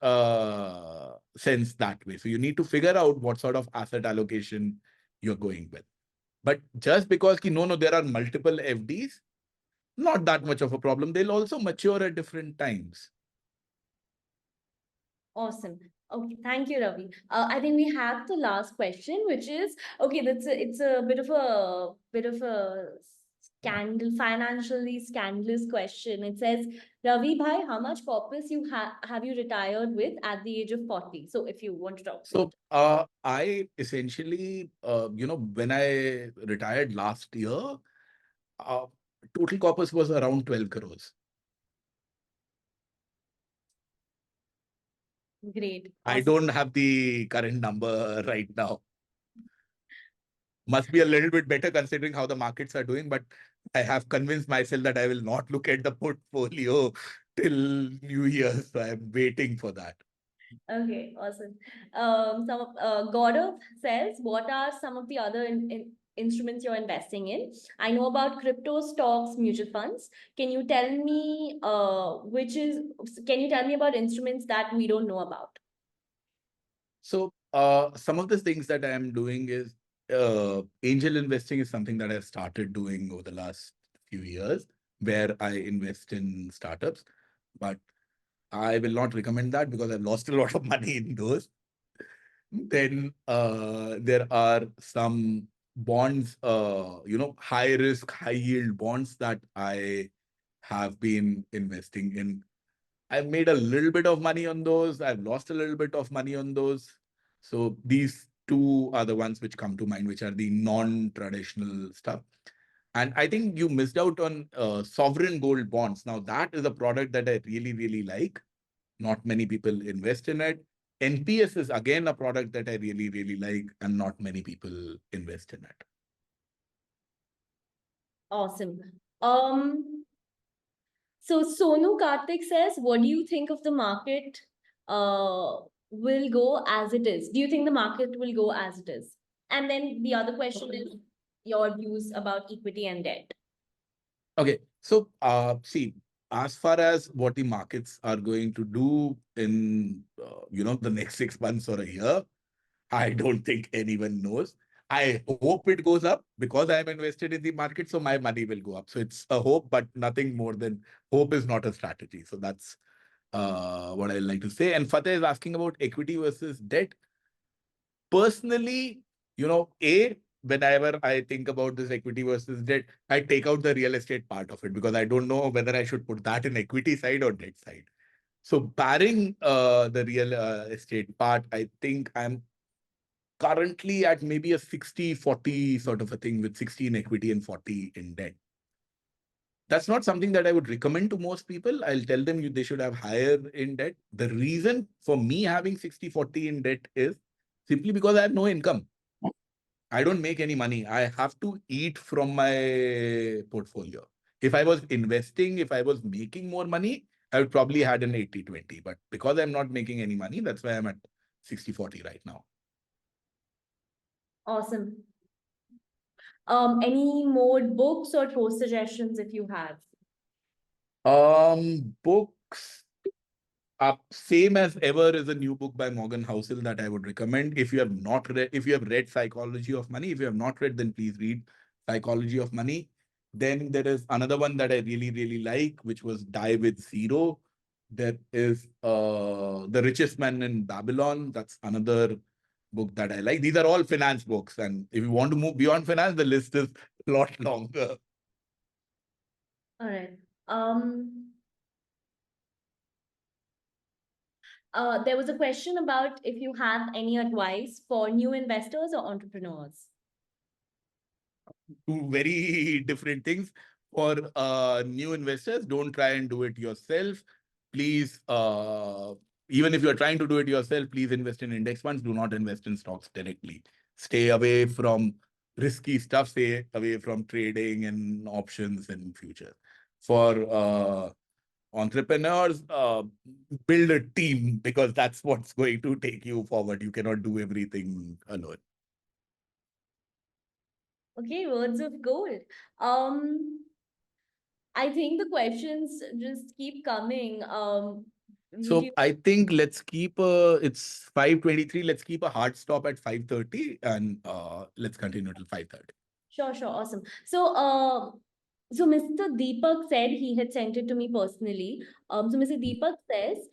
sense that way. So you need to figure out what sort of asset allocation you're going with. But just because there are multiple FDs, not that much of a problem. They'll also mature at different times. Awesome. Okay, thank you, Ravi. I think we have the last question, which is okay. It's a bit of a scandal, financially scandalous question. It says, Ravi bhai, how much corpus have you retired with at the age of 40? So if you want to talk. So I essentially, when I retired last year, total corpus was around 12 crores. Great. I Awesome. don't have the current number right now. Must be a little bit better considering how the markets are doing, but I have convinced myself that I will not look at the portfolio till New Year. So I'm waiting for that. Okay, awesome. Gaurav says, what are some of the other instruments you're investing in? I know about crypto, stocks, mutual funds. Can you tell me about instruments that we don't know about? So some of the things that I am doing is angel investing is something that I've started doing over the last few years, where I invest in startups. But I will not recommend that because I've lost a lot of money in those. Then there are some bonds, high risk, high yield bonds that I have been investing in. I've made a little bit of money on those. I've lost a little bit of money on those. So these two are the ones which come to mind, which are the non-traditional stuff. And I think you missed out on sovereign gold bonds. Now, that is a product that I really, really like. Not many people invest in it. NPS is again a product that I really, really like, and not many people invest in it. Awesome. So Sonu Karthik says, what do you think of the market will go as it is? Do you think the market will go as it is? And then the other question is your views about equity and debt. Okay, so see, as far as what the markets are going to do in the next 6 months or a year, I don't think anyone knows. I hope it goes up because I'm invested in the market, so my money will go up. So it's a hope, but nothing more than hope is not a strategy. So that's what I like to say. And Fateh is asking about equity versus debt. Personally, whenever I think about this equity versus debt, I take out the real estate part of it because I don't know whether I should put that in equity side or debt side. So barring the real estate part, I think I'm currently at maybe a 60-40 sort of a thing, with 60 in equity and 40 in debt. That's not something that I would recommend to most people. I'll tell them they should have higher in debt. The reason for me having 60-40 in debt is simply because I have no income. I don't make any money. I have to eat from my portfolio. If I was investing, if I was making more money, I would probably had an 80-20. But because I'm not making any money, that's why I'm at 60-40 right now. Awesome. Any more books or course suggestions if you have? Books. Same as ever is a new book by Morgan Housel that I would recommend. If you have not read, if you have read Psychology of Money, if you have not read, then please read Psychology of Money. Then there is another one that I really, really like, which was Die with Zero. There is The Richest Man in Babylon. That's another book that I like. These are all finance books. And if you want to move beyond finance, the list is a lot longer. All right. There was a question about if you have any advice for new investors or entrepreneurs. Two very different things. For new investors, don't try and do it yourself. Please, even if you're trying to do it yourself, please invest in index funds. Do not invest in stocks directly. Stay away from risky stuff. Stay away from trading and options and futures. For entrepreneurs, build a team because that's what's going to take you forward. You cannot do everything alone. Okay, words of gold. I think the questions just keep coming. So I think let's keep it's 5:23. Let's keep a hard stop at 5:30 and let's continue till 5:30. Sure, awesome. So Mr. Deepak said he had sent it to me personally. So Mr. Deepak says,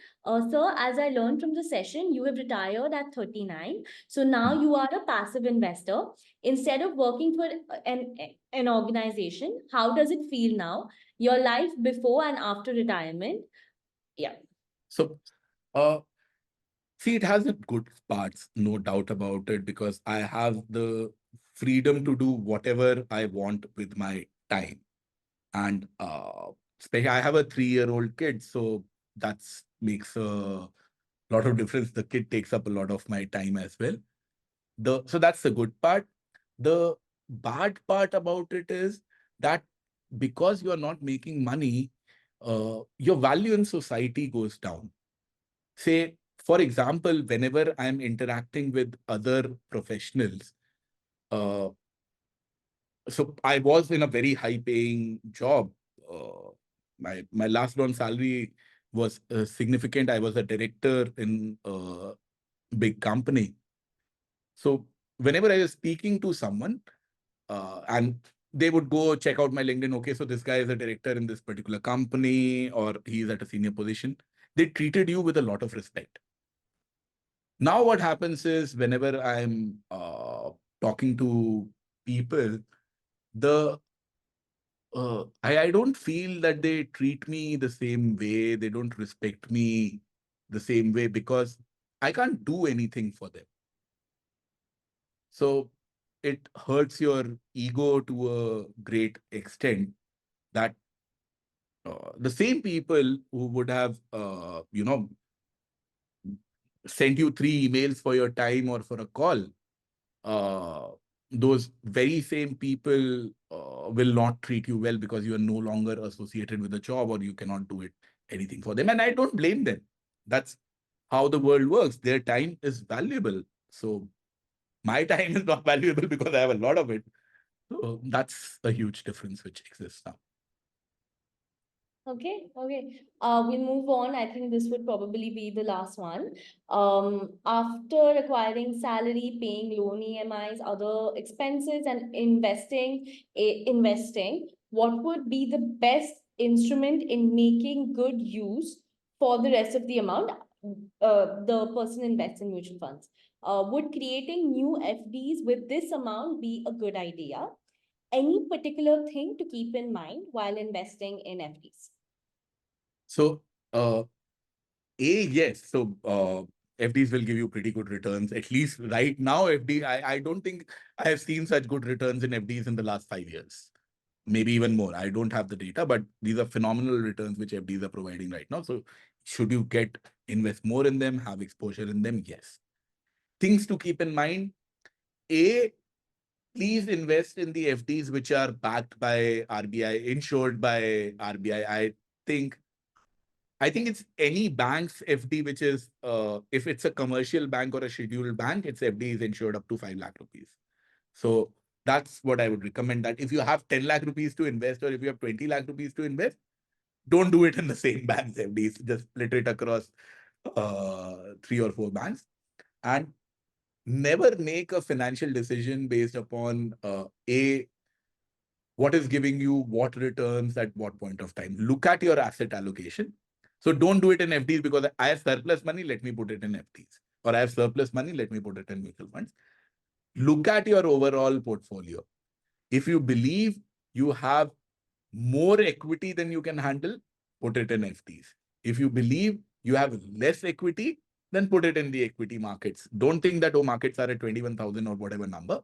sir, as I learned from the session, you have retired at 39. So now you are a passive investor. Instead of working for an organization, how does it feel now? Your life before and after retirement? Yeah. So see, it has its good parts, no doubt about it, because I have the freedom to do whatever I want with my time. And especially I have a 3-year-old kid, so that's makes a lot of difference. The kid takes up a lot of my time as well. So that's the good part. The bad part about it is that because you are not making money, your value in society goes down. Say, for example, whenever I'm interacting with other professionals, uh, so I was in a very high-paying job. My last known salary was significant. I was a director in a big company. So whenever I was speaking to someone, and they would go check out my LinkedIn, okay, so this guy is a director in this particular company, or he's at a senior position. They treated you with a lot of respect. Now what happens is, whenever I'm talking to people, I don't feel that they treat me the same way. They don't respect me the same way because I can't do anything for them. So it hurts your ego to a great extent that the same people who would have, sent you 3 emails for your time or for a call, those very same people will not treat you well because you are no longer associated with the job, or you cannot do anything for them. And I don't blame them. That's how the world works. Their time is valuable. So my time is not valuable because I have a lot of it. So that's a huge difference which exists now. Okay. We'll move on. I think this would probably be the last one. After acquiring salary, paying loan EMIs, other expenses, and investing, what would be the best instrument in making good use for the rest of the amount? The person invests in mutual funds. Would creating new FDs with this amount be a good idea? Any particular thing to keep in mind while investing in FDs? So, yes. So, FDs will give you pretty good returns. At least right now, I don't think I have seen such good returns in FDs in the last 5 years. Maybe even more. I don't have the data, but these are phenomenal returns which FDs are providing right now. So, should you invest more in them, have exposure in them? Yes. Things to keep in mind. Please invest in the FDs which are backed by RBI, insured by RBI. I think it's any bank's FD which is, if it's a commercial bank or a scheduled bank, its FD is insured up to 5 lakh rupees. So that's what I would recommend, that if you have 10 lakh rupees to invest, or if you have 20 lakh rupees to invest, don't do it in the same bank's FDs. Just split it across 3 or 4 banks. And never make a financial decision based upon what is giving you what returns at what point of time. Look at your asset allocation. So don't do it in FDs because I have surplus money, let me put it in FDs. Or I have surplus money, let me put it in mutual funds. Look at your overall portfolio. If you believe you have more equity than you can handle, put it in FDs. If you believe you have less equity, then put it in the equity markets. Don't think that, markets are at 21,000 or whatever number.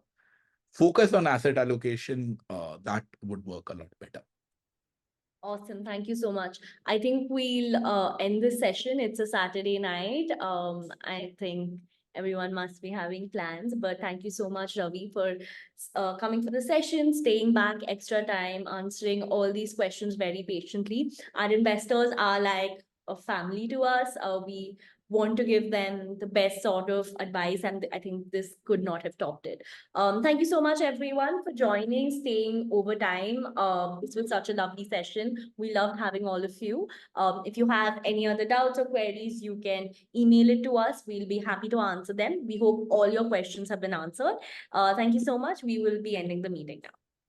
Focus on asset allocation. That would work a lot better. Awesome. Thank you so much. I think we'll end this session. It's a Saturday night. I think everyone must be having plans, but thank you so much, Ravi, for coming for the session, staying back extra time, answering all these questions very patiently. Our investors are like a family to us. We want to give them the best sort of advice, and I think this could not have topped it. Thank you so much, everyone, for joining, staying over time. This was such a lovely session. We loved having all of you. If you have any other doubts or queries, you can email it to us. We'll be happy to answer them. We hope all your questions have been answered. Thank you so much. We will be ending the meeting now.